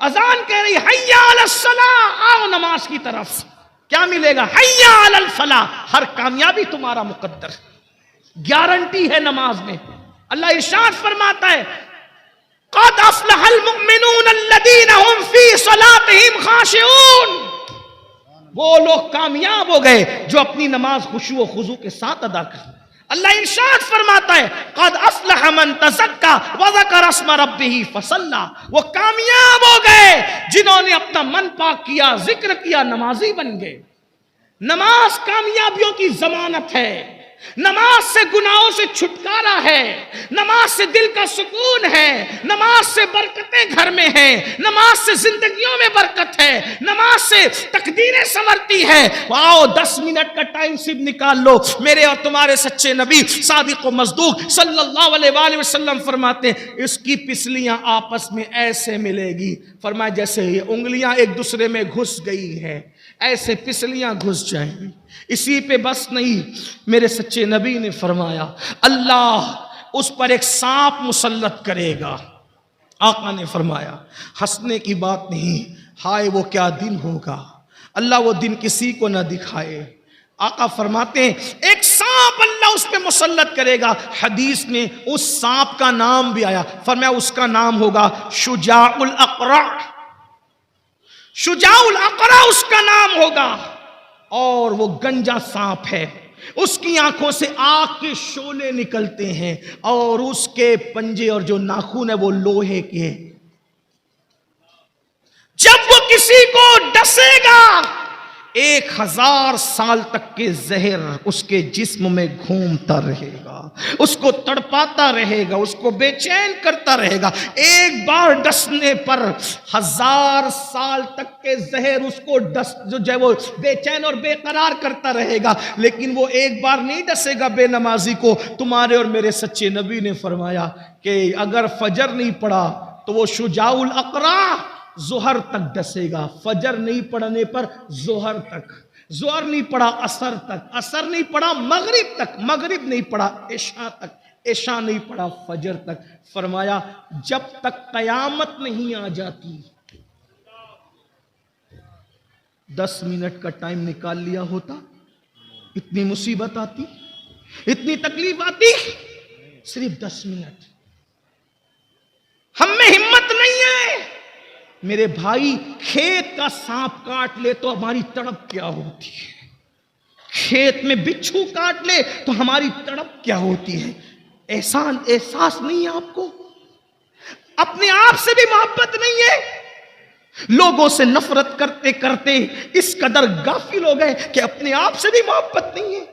اذان کہہ رہی حیا علی الصلاۃ، آؤ نماز کی طرف، کیا ملے گا؟ حیا علی الفلاح، ہر کامیابی تمہارا مقدر، گارنٹی ہے نماز میں۔ اللہ ارشاد فرماتا ہے قد افلح المؤمنون الذین هم فی صلاتهم خاشعون، وہ لوگ کامیاب ہو گئے جو اپنی نماز خشوع و خضوع کے ساتھ ادا کرتے۔ اللہ ارشاد فرماتا ہے قد افلح من تزکا وذکر اسم ربہ فصلی، وہ کامیاب ہو گئے جنہوں نے اپنا من پاک کیا، ذکر کیا، نمازی بن گئے۔ نماز کامیابیوں کی ضمانت ہے، نماز سے گناہوں سے چھٹکارا ہے، نماز سے دل کا سکون ہے، نماز سے برکتیں گھر میں ہیں، نماز سے زندگیوں میں برکت ہے، نماز سے تقدیریں سنورتی ہے۔ آؤ 10 منٹ کا ٹائم صرف نکال لو۔ میرے اور تمہارے سچے نبی صادق و مصدوق صلی اللہ علیہ وآلہ وسلم فرماتے ہیں اس کی پسلیاں آپس میں ایسے ملے گی، فرمایا جیسے یہ انگلیاں ایک دوسرے میں گھس گئی ہے، ایسے پسلیاں گھس جائیں گی۔ اسی پہ بس نہیں، میرے سچے نبی نے فرمایا اللہ اس پر ایک سانپ مسلط کرے گا۔ آقا نے فرمایا ہنسنے کی بات نہیں، ہائے وہ کیا دن ہوگا، اللہ وہ دن کسی کو نہ دکھائے۔ آقا فرماتے ہیں ایک سانپ اللہ اس پہ مسلط کرے گا، حدیث میں اس سانپ کا نام بھی آیا، فرمایا اس کا نام ہوگا شجاع الاقرع، شجاع الاقرع اس کا نام ہوگا، اور وہ گنجا سانپ ہے، اس کی آنکھوں سے آگ کے شعلے نکلتے ہیں، اور اس کے پنجے اور جو ناخن ہے وہ لوہے کے۔ جب وہ کسی کو ڈسے گا 1000 سال تک کے زہر اس کے جسم میں گھومتا رہے گا، اس کو تڑپاتا رہے گا، اس کو بے چین کرتا رہے گا۔ ایک بار ڈسنے پر 1000 سال تک کے زہر اس کو جو ہے وہ بے چین اور بے قرار کرتا رہے گا، لیکن وہ ایک بار نہیں ڈسے گا بے نمازی کو۔ تمہارے اور میرے سچے نبی نے فرمایا کہ اگر فجر نہیں پڑا تو وہ شجاع الاقرع ظہر تک ڈسے گا، فجر نہیں پڑھنے پر ظہر تک، ظہر نہیں پڑھا عصر تک، عصر نہیں پڑھا مغرب تک، مغرب نہیں پڑھا عشاء تک، عشاء نہیں پڑھا فجر تک۔ فرمایا جب تک قیامت نہیں آ جاتی۔ 10 منٹ کا ٹائم نکال لیا ہوتا اتنی مصیبت آتی، اتنی تکلیف آتی، صرف 10 منٹ۔ ہم میں ہمت نہیں ہے میرے بھائی، کھیت کا سانپ کاٹ لے تو ہماری تڑپ کیا ہوتی ہے، کھیت میں بچھو کاٹ لے تو ہماری تڑپ کیا ہوتی ہے۔ احساس نہیں ہے آپ کو؟ اپنے آپ سے بھی محبت نہیں ہے؟ لوگوں سے نفرت کرتے کرتے اس قدر غافل ہو گئے کہ اپنے آپ سے بھی محبت نہیں ہے؟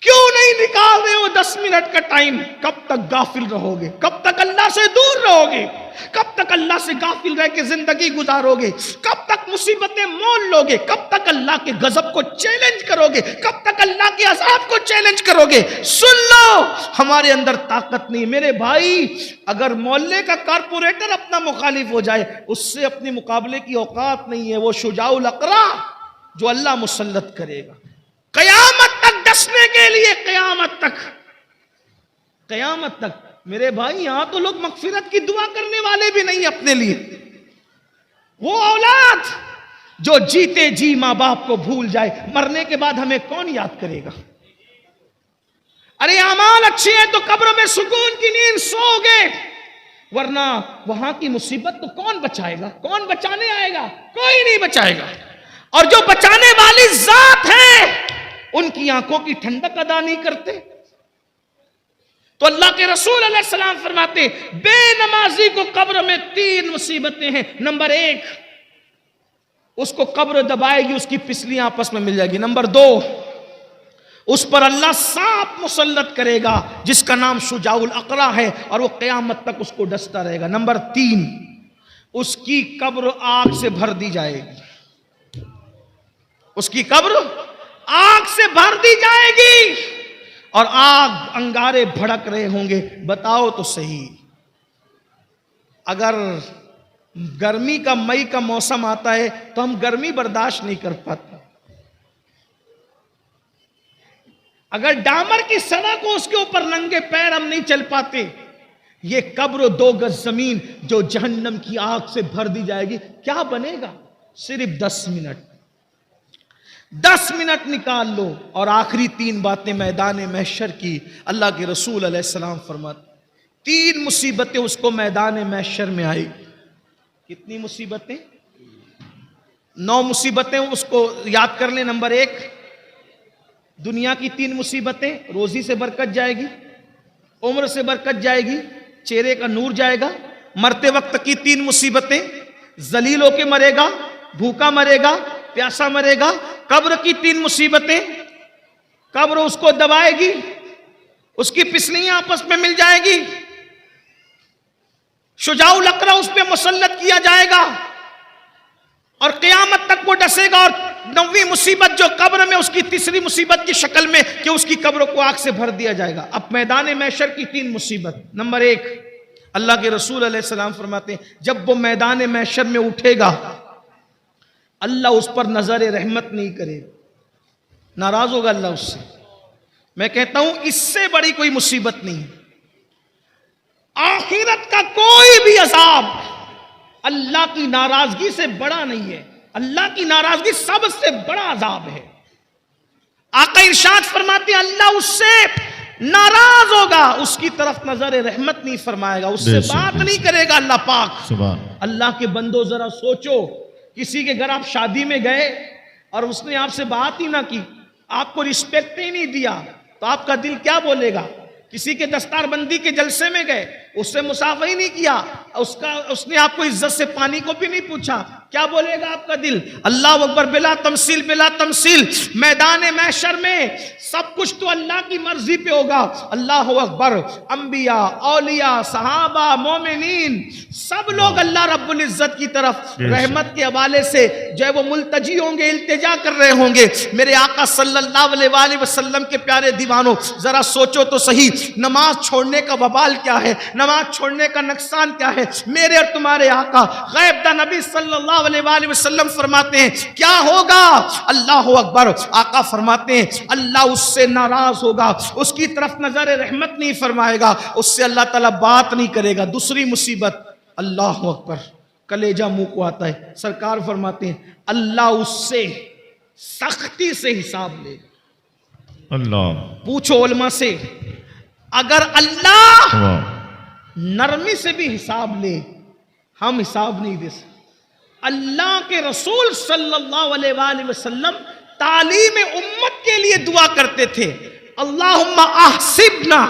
کیوں نہیں نکال رہے ہو 10 منٹ کا ٹائم؟ کب تک غافل رہو گے؟ کب تک اللہ سے دور رہو گے؟ کب تک اللہ سے غافل رہ کے زندگی گزارو گے؟ کب تک مصیبتیں مول لو گے؟ کب تک اللہ کے غضب کو چیلنج کرو گے؟ کب تک اللہ کے عذاب کو چیلنج کرو گے؟ سن لو، ہمارے اندر طاقت نہیں میرے بھائی۔ اگر محلے کا کارپوریٹر اپنا مخالف ہو جائے، اس سے اپنے مقابلے کی اوقات نہیں ہے۔ وہ شجاع الاقرا جو اللہ مسلط کرے گا قیامت تک ڈسنے کے لیے، قیامت تک میرے بھائی۔ یہاں تو لوگ مغفرت کی دعا کرنے والے بھی نہیں اپنے لیے۔ وہ اولاد جو جیتے جی ماں باپ کو بھول جائے، مرنے کے بعد ہمیں کون یاد کرے گا؟ ارے اعمال اچھے ہیں تو قبر میں سکون کی نیند سو گے، ورنہ وہاں کی مصیبت تو کون بچائے گا؟ کون بچانے آئے گا؟ کوئی نہیں بچائے گا۔ اور جو بچانے والی ذات ہے ان کی آنکھوں کی ٹھنڈک ادا نہیں کرتے۔ تو اللہ کے رسول علیہ السلام فرماتے بے نمازی کو قبر میں 3 مصیبتیں ہیں۔ نمبر 1، اس کو قبر دبائے گی، اس کی پسلیاں آپس میں مل جائے گی۔ نمبر 2، اس پر اللہ سانپ مسلط کرے گا جس کا نام شجاع الاقرا ہے، اور وہ قیامت تک اس کو ڈستا رہے گا۔ نمبر 3، اس کی قبر آگ سے بھر دی جائے گی، اس کی قبر آگ سے بھر دی جائے گی، اور آگ انگارے بھڑک رہے ہوں گے۔ بتاؤ تو صحیح، اگر گرمی کا مئی کا موسم آتا ہے تو ہم گرمی برداشت نہیں کر پاتے، اگر ڈامر کی سڑک ہو اس کے اوپر ننگے پیر ہم نہیں چل پاتے۔ یہ قبر 2 گز زمین جو جہنم کی آگ سے بھر دی جائے گی، کیا بنے گا؟ صرف 10 منٹ نکال لو، اور آخری 3 باتیں میدان محشر کی اللہ کے رسول علیہ السلام فرماتے 3 مصیبتیں اس کو میدان محشر میں آئی۔ کتنی مصیبتیں؟ 9 مصیبتیں اس کو یاد کر لیں۔ نمبر 1، دنیا کی 3 مصیبتیں، روزی سے برکت جائے گی، عمر سے برکت جائے گی، چہرے کا نور جائے گا۔ مرتے وقت کی 3 مصیبتیں، ذلیل ہو کے مرے گا، بھوکا مرے گا، پیاسا مرے گا۔ قبر کی 3 مصیبتیں، قبر اس کو دبائے گی، اس کی پسلیاں آپس میں مل جائے گی، شجاع الاقرا اس پہ مسلط کیا جائے گا، اور قیامت تک وہ ڈسے گا۔ اور 9ویں مصیبت جو قبر میں، اس کی تیسری مصیبت کی شکل میں کہ اس کی قبر کو آگ سے بھر دیا جائے گا۔ اب میدان محشر کی 3 مصیبت۔ نمبر 1، اللہ کے رسول علیہ السلام فرماتے ہیں جب وہ میدان محشر میں اٹھے گا، اللہ اس پر نظر رحمت نہیں کرے، ناراض ہوگا اللہ اس سے۔ میں کہتا ہوں اس سے بڑی کوئی مصیبت نہیں۔ آخرت کا کوئی بھی عذاب اللہ کی ناراضگی سے بڑا نہیں ہے۔ اللہ کی ناراضگی سب سے بڑا عذاب ہے۔ آقا ارشاد فرماتے ہیں اللہ اس سے ناراض ہوگا، اس کی طرف نظر رحمت نہیں فرمائے گا، اس سے بات نہیں کرے گا اللہ پاک۔ اللہ کے بندو ذرا سوچو، کسی کے گھر آپ شادی میں گئے اور اس نے آپ سے بات ہی نہ کی، آپ کو رسپیکٹ ہی نہیں دیا، تو آپ کا دل کیا بولے گا؟ کسی کے دستار بندی کے جلسے میں گئے، اس سے مصافحہ ہی نہیں کیا، اس نے آپ کو عزت سے پانی کو بھی نہیں پوچھا، کیا بولے گا آپ کا دل؟ اللہ اکبر، بلا تمثیل بلا تمثیل۔ میدان محشر میں سب کچھ تو اللہ کی مرضی پہ ہوگا۔ اللہ اکبر، انبیاء، اولیاء، صحابہ، مومنین، سب لوگ اللہ رب العزت کی طرف رحمت کے حوالے سے جو ہے وہ ملتجی ہوں گے، التجا کر رہے ہوں گے۔ میرے آقا صلی اللہ علیہ وآلہ وسلم کے پیارے دیوانوں، ذرا سوچو تو صحیح، نماز چھوڑنے کا وبال کیا ہے، نماز چھوڑنے کا نقصان کیا ہے۔ میرے اور تمہارے آقا غیب دا نبی صلی اللہ علیہ وآلہ وسلم فرماتے ہیں کیا ہوگا؟ اللہ اکبر، آقا فرماتے ہیں اللہ اس سے ناراض ہوگا، اس کی طرف نظر رحمت نہیں فرمائے گا، اس سے اللہ تعالیٰ بات نہیں کرے گا۔ دوسری مصیبت، اللہ اکبر، کلیجہ منہ کو آتا ہے، سرکار فرماتے ہیں اللہ اس سے سختی سے حساب لے گا۔ اللہ، پوچھو علماء سے، اگر اللہ نرمی سے بھی حساب لے، ہم حساب نہیں دے سکتے۔ اللہ کے رسول صلی اللہ علیہ وآلہ وسلم تعلیم امت کے لیے دعا کرتے تھے، اللہم احسبنا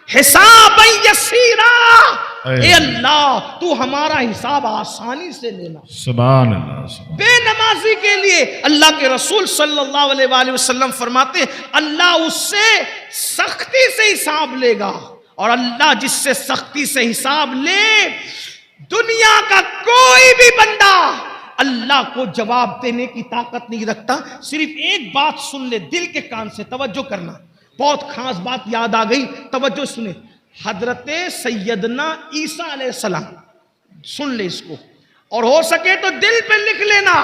حسابا یسیرا، اے اللہ تو ہمارا حساب آسانی سے لینا۔ سبحان اللہ۔ بے نمازی کے لیے اللہ کے رسول صلی اللہ علیہ وآلہ وسلم فرماتے ہیں اللہ اس سے سختی سے حساب لے گا، اور اللہ جس سے سختی سے حساب لے، دنیا کا کوئی بھی بندہ اللہ کو جواب دینے کی طاقت نہیں رکھتا۔ صرف ایک بات سن لے دل کے کان سے، توجہ کرنا، بہت خاص بات یاد آ گئی، توجہ سنیں۔ حضرت سیدنا عیسیٰ علیہ السلام، سن لے اس کو، اور ہو سکے تو دل پہ لکھ لینا۔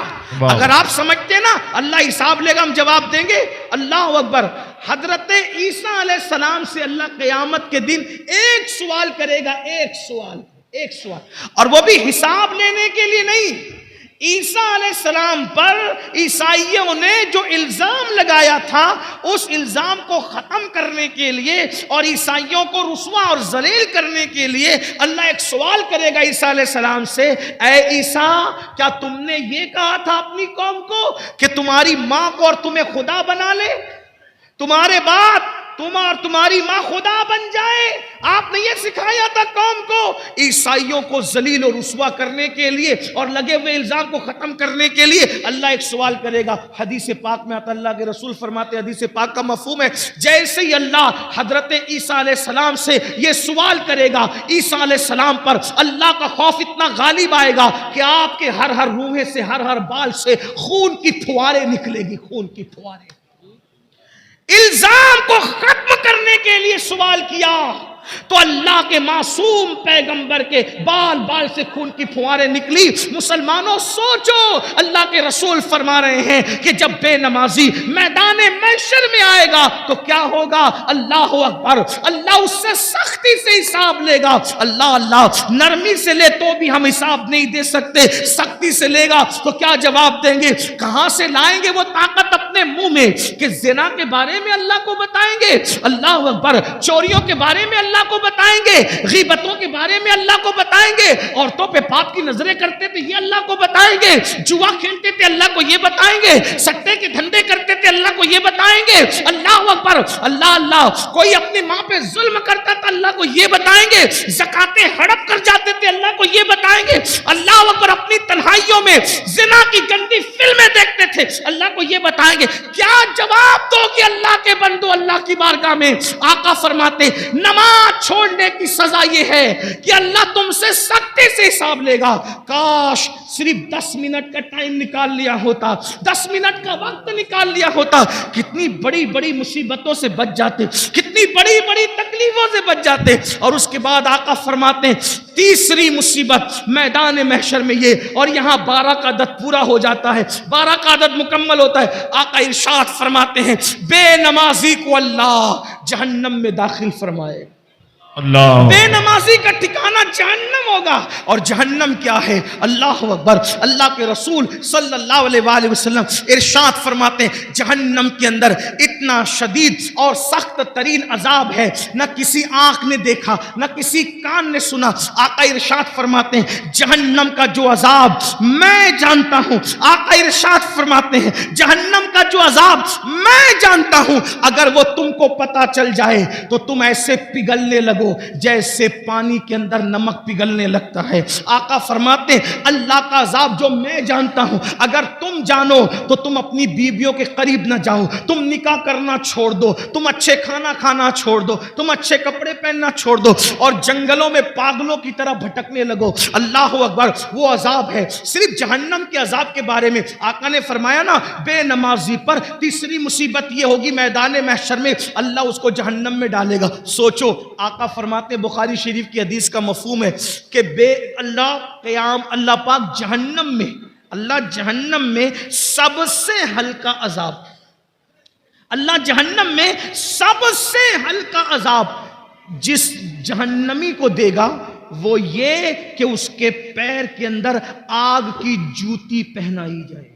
اگر آپ سمجھتے نا اللہ حساب لے گا ہم جواب دیں گے، اللہ اکبر۔ حضرت عیسیٰ علیہ السلام سے اللہ قیامت کے دن ایک سوال کرے گا، ایک سوال، اور وہ بھی حساب لینے کے لیے نہیں۔ عیسیٰ علیہ السلام پر عیسائیوں نے جو الزام لگایا تھا، اس الزام کو ختم کرنے کے لیے اور عیسائیوں کو رسوا اور ذلیل کرنے کے لیے اللہ ایک سوال کرے گا عیسیٰ علیہ السلام سے، اے عیسیٰ کیا تم نے یہ کہا تھا اپنی قوم کو کہ تمہاری ماں کو اور تمہیں خدا بنا لے، تمہارے بعد تم اور تمہاری ماں خدا بن جائے؟ آپ نے یہ سکھایا تھا قوم کو، عیسائیوں کو ذلیل و رسوا کرنے کے لیے اور لگے ہوئے الزام کو ختم کرنے کے لیے اللہ ایک سوال کرے گا۔ حدیث پاک میں آتا، اللہ کے رسول فرماتے، حدیث پاک کا مفہوم ہے جیسے ہی اللہ حضرت عیسیٰ علیہ السلام سے یہ سوال کرے گا، عیسیٰ علیہ السلام پر اللہ کا خوف اتنا غالب آئے گا کہ آپ کے ہر روحے سے، ہر بال سے خون کی پھواریں نکلے گی، خون کی پھواریں۔ الزام کو ختم کرنے کے لیے سوال کیا تو اللہ کے معصوم پیغمبر کے بال سے خون کی پھواریں نکلی۔ مسلمانوں سوچو، اللہ کے رسول فرما رہے ہیں کہ جب بے نمازی میدان محشر میں آئے گا تو کیا ہوگا؟ اللہ اکبر، اللہ اس سے سختی سے حساب لے گا۔ اللہ نرمی سے لے تو بھی ہم حساب نہیں دے سکتے، سختی سے لے گا تو کیا جواب دیں گے؟ کہاں سے لائیں گے وہ طاقت اپنے منہ میں کہ زنا کے بارے میں اللہ کو بتائیں گے، اللہ اکبر، چوریوں کے بارے میں اللہ کو بتائیں گے، غیبتوں کے بارے میں اللہ کو بتائیں گے، عورتوں پہ پاپ کی نظریں کرتے تھے یہ اللہ کو بتائیں گے، جوا کھیلتے تھے اللہ کو یہ بتائیں گے، سٹے کے دھندے کرتے تھے اللہ کو یہ بتائیں گے، اللہ اکبر، اللہ، کوئی اپنی ماں پہ ظلم کرتا تھا اللہ کو یہ بتائیں گے، زکاتیں ہڑپ کر جاتے تھے اللہ کو یہ بتائیں گے، اللہ اکبر، اپنی تنہائیوں میں زنا کی گندی فلمیں دیکھتے تھے اللہ کو یہ بتائیں گے۔ کیا جواب دو کہ اللہ کے بندو اللہ کی بارگاہ میں؟ آقا فرماتے نماز چھوڑنے کی سزا یہ ہے کہ اللہ تم سے سختی سے حساب لے گا۔ کاش صرف 10 منٹ کا ٹائم نکال لیا ہوتا، 10 منٹ کا وقت نکال لیا ہوتا، کتنی بڑی بڑی مصیبتوں سے بچ جاتے، کتنی بڑی بڑی تکلیفوں سے بچ جاتے۔ اور اس کے بعد آقا فرماتے ہیں تیسری مصیبت میدان محشر میں یہ، اور یہاں 12 کا عدد پورا ہو جاتا ہے، 12 کا عدد مکمل ہوتا ہے۔ آقا ارشاد فرماتے ہیں بے نمازی کو اللہ جہنم میں داخل فرمائے۔ اللہ، بے نمازی کا ٹھکانہ جہنم ہوگا، اور جہنم کیا ہے؟ اللہ اکبر، اللہ کے رسول صلی اللہ علیہ وآلہ وسلم ارشاد فرماتے ہیں جہنم کے اندر اتنا شدید اور سخت ترین عذاب ہے نہ کسی آنکھ نے دیکھا نہ کسی کان نے سنا۔ آقا ارشاد فرماتے ہیں جہنم کا جو عذاب میں جانتا ہوں، آقا ارشاد فرماتے ہیں جہنم کا جو عذاب میں جانتا ہوں، اگر وہ تم کو پتا چل جائے تو تم ایسے پگھلنے لگو جیسے پانی کے اندر نمک پگھلنے لگتا ہے۔ آقا فرماتے ہیں اللہ کا عذاب جو میں جانتا ہوں اگر تم جانو تو تم اپنی بیویوں کے قریب نہ جاؤ، تم نکاح کرنا چھوڑ دو، تم اچھے کھانا کھانا چھوڑ دو، تم اچھے کپڑے پہننا چھوڑ دو، اور جنگلوں میں پاگلوں کی طرح بھٹکنے لگو۔ اللہ اکبر، وہ عذاب ہے۔ صرف جہنم کے عذاب کے بارے میں آقا نے فرمایا نا بے نمازی پر تیسری مصیبت یہ ہوگی میدان محشر میں اللہ اس کو جہنم میں ڈالے گا۔ سوچو، آقا فرماتے ہیں بخاری شریف کی حدیث کا مفہوم ہے کہ اللہ پاک جہنم میں سب سے ہلکا عذاب، اللہ جہنم میں سب سے ہلکا عذاب جس جہنمی کو دے گا وہ یہ کہ اس کے پیر کے اندر آگ کی جوتی پہنائی جائے۔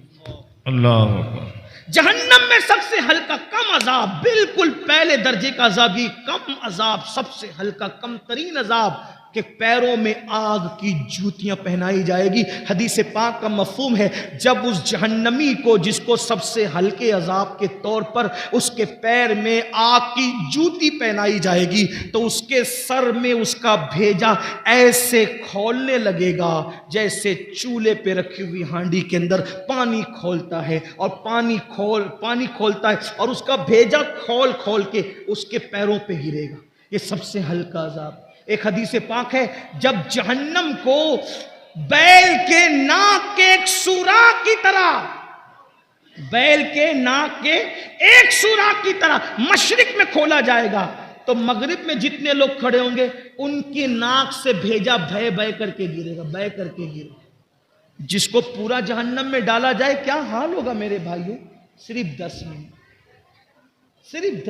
اللہ اکبر، جہنم میں سب سے ہلکا کم عذاب، بالکل پہلے درجے کا عذاب، یہ کم عذاب، سب سے ہلکا کم ترین عذاب کہ پیروں میں آگ کی جوتیاں پہنائی جائے گی۔ حدیث پاک کا مفہوم ہے جب اس جہنمی کو جس کو سب سے ہلکے عذاب کے طور پر اس کے پیر میں آگ کی جوتی پہنائی جائے گی تو اس کے سر میں اس کا بھیجا ایسے کھولنے لگے گا جیسے چولہے پہ رکھی ہوئی ہانڈی کے اندر پانی کھولتا ہے، اور پانی کھولتا ہے اور اس کا بھیجا کھول کے اس کے پیروں پہ گرے گا۔ یہ سب سے ہلکا عذاب۔ ایک حدیث پاک ہے جب جہنم کو بیل کے ناک کے ایک سوراخ کی طرح، بیل کے ناک کے ایک سوراخ کی طرح مشرق میں کھولا جائے گا تو مغرب میں جتنے لوگ کھڑے ہوں گے ان کی ناک سے بھیجا بہ کر کے گرے گا، بہ کر کے گرے گا۔ جس کو پورا جہنم میں ڈالا جائے کیا حال ہوگا میرے بھائیوں؟ صرف 10 منٹ، صرف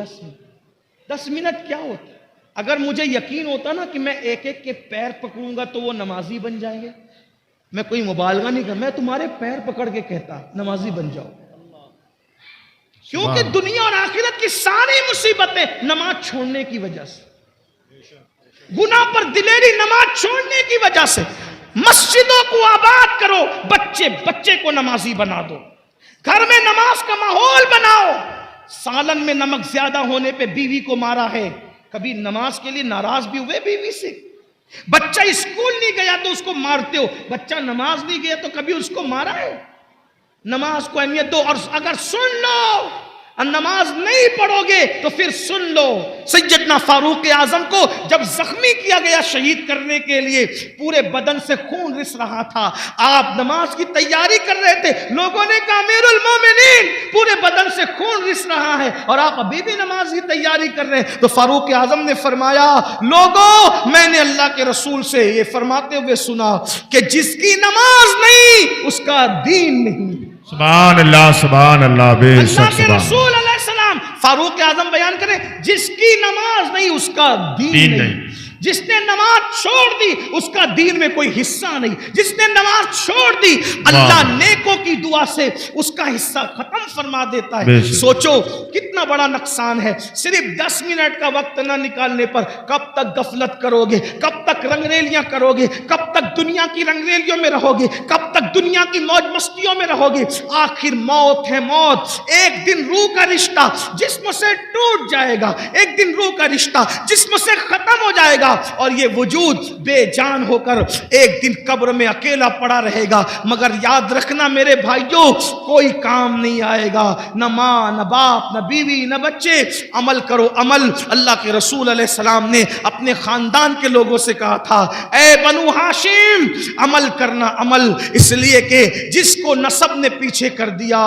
10 منٹ کیا ہوتا؟ اگر مجھے یقین ہوتا نا کہ میں ایک ایک کے پیر پکڑوں گا تو وہ نمازی بن جائیں گے، میں کوئی مبالغہ نہیں کرتا، میں تمہارے پیر پکڑ کے کہتا نمازی بن جاؤ، کیونکہ دنیا اور آخرت کی ساری مصیبتیں نماز چھوڑنے کی وجہ سے، گناہ پر دلیری نماز چھوڑنے کی وجہ سے۔ مسجدوں کو آباد کرو، بچے کو نمازی بنا دو، گھر میں نماز کا ماحول بناؤ۔ سالن میں نمک زیادہ ہونے پہ بیوی کو مارا ہے، کبھی نماز کے لیے ناراض بھی ہوئے بیوی سے؟ بچہ اسکول نہیں گیا تو اس کو مارتے ہو، بچہ نماز نہیں گیا تو کبھی اس کو مارا ہے؟ نماز کو اہمیت دو، اور اگر سن لو اور نماز نہیں پڑھو گے تو پھر سن لو، سیدنا فاروق اعظم کو جب زخمی کیا گیا شہید کرنے کے لیے، پورے بدن سے خون رس رہا تھا، آپ نماز کی تیاری کر رہے تھے، لوگوں نے کہا امیر المومنین پورے بدن سے خون رس رہا ہے اور آپ ابھی بھی نماز کی تیاری کر رہے ہیں، تو فاروق اعظم نے فرمایا لوگوں میں نے اللہ کے رسول سے یہ فرماتے ہوئے سنا کہ جس کی نماز نہیں اس کا دین نہیں۔ سبحان اللہ، سبحان اللہ، بے شک اللہ کے سبحان رسول علیہ السلام فاروق اعظم بیان کریں جس کی نماز نہیں اس کا دین نہیں۔ جس نے نماز چھوڑ دی اس کا دین میں کوئی حصہ نہیں، جس نے نماز چھوڑ دی اللہ نیکوں کی دعا سے اس کا حصہ ختم فرما دیتا ہے۔ سوچو کتنا بڑا نقصان ہے، صرف 10 منٹ کا وقت نہ نکالنے پر کب تک غفلت کرو گے، کب تک رنگریلیاں کرو گے، کب تک دنیا کی رنگریلیوں میں رہو گے، کب تک دنیا کی موج مستیوں میں رہو گے؟ آخر موت ہے، موت ایک دن روح کا رشتہ جسم سے ٹوٹ جائے گا، ایک دن روح کا رشتہ جسم سے ختم ہو جائے گا اور یہ وجود بے جان ہو کر ایک دن قبر میں اکیلا پڑا رہے گا۔ مگر یاد رکھنا میرے بھائیوں کوئی کام نہیں آئے گا، نہ ماں نہ باپ نہ بیوی نہ بچے۔ عمل کرو عمل۔ اللہ کے رسول علیہ السلام نے اپنے خاندان کے لوگوں سے کہا تھا اے بنو ہاشم عمل کرنا عمل، اس لیے کہ جس کو نسب نے پیچھے کر دیا،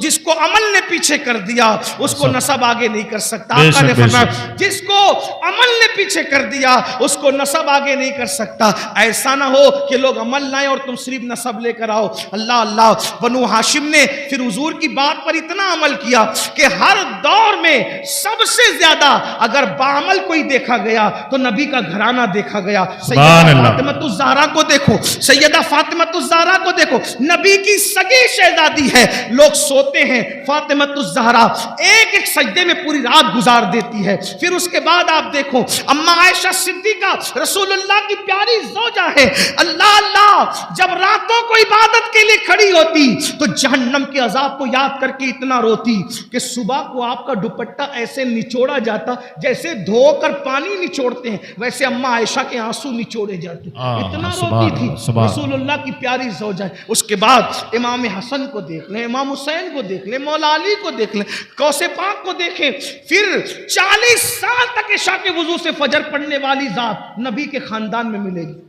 جس کو عمل نے پیچھے کر دیا اس کو نسب آگے نہیں کر سکتا۔ آقا نے فرمایا جس کو عمل نے پیچھے کر دیا اس کو نسب آگے نہیں کر سکتا۔ ایسا نہ ہو کہ لوگ عمل لائیں اور تم صرف نسب لے کر آؤ۔ اللہ اللہ، بنو ہاشم نے پھر حضور کی بات پر اتنا عمل کیا کہ ہر دور میں سب سے زیادہ اگر بعمل کوئی دیکھا گیا تو نبی کا گھرانہ دیکھا گیا۔ سیدہ فاطمہ الزہرا کو دیکھو، سیدہ فاطمہ الزہرا کو دیکھو، نبی کی سگی شہزادی ہے، لوگ سوتے ہیں فاطمہ الزہرا ایک ایک سجدے میں پوری رات گزار دیتی ہے۔ پھر اس کے بعد آپ دیکھو اماں عائشہ صدیقہ رسول اللہ کی پیاری زوجہ ہے، اللہ اللہ جب راتوں کو عبادت کے لیے کھڑی ہوتی تو جہنم کے عذاب کو یاد کر کے اتنا روتی کہ صبح کو آپ کا دوپٹہ ایسے نچوڑا جاتا جیسے دھو کر پانی نچوڑتے ہیں، ویسے اماں عائشہ کے آنسو نچوڑے جاتے، اتنا روتی تھی رسول اللہ کی پیاری زوجہ ہے۔ اس کے بعد امام حسن کو دیکھ لیں، امام حسین کو دیکھ لیں، مولا علی کو دیکھ لیں، غوث پاک کو دیکھیں۔ پھر 40 سال تک عشاء کے وضو سے فجر پڑھنے والی ذات نبی کے خاندان میں ملے گی۔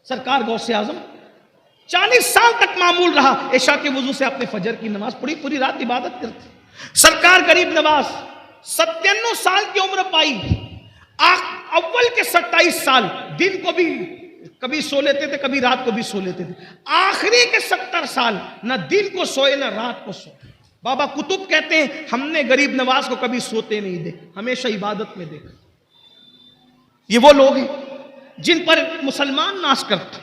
سرکار غوث اعظم 40 سال تک معمول رہا عشاء کے وضو سے اپنے فجر کی نماز پڑھی، پوری رات عبادت کرتے۔ سرکار غریب نواز 97 سال کی عمر پائی، اول کے 27 سال دن کو بھی کبھی سو لیتے تھے، کبھی رات کو بھی سو لیتے تھے، آخری کے 70 سال نہ دن کو سوئے نہ رات کو سوئے۔ بابا کتب کہتے ہیں ہم نے غریب نواز کو کبھی سوتے نہیں دیکھا، ہمیشہ عبادت میں دیکھا۔ یہ وہ لوگ ہیں جن پر مسلمان ناز کرتے،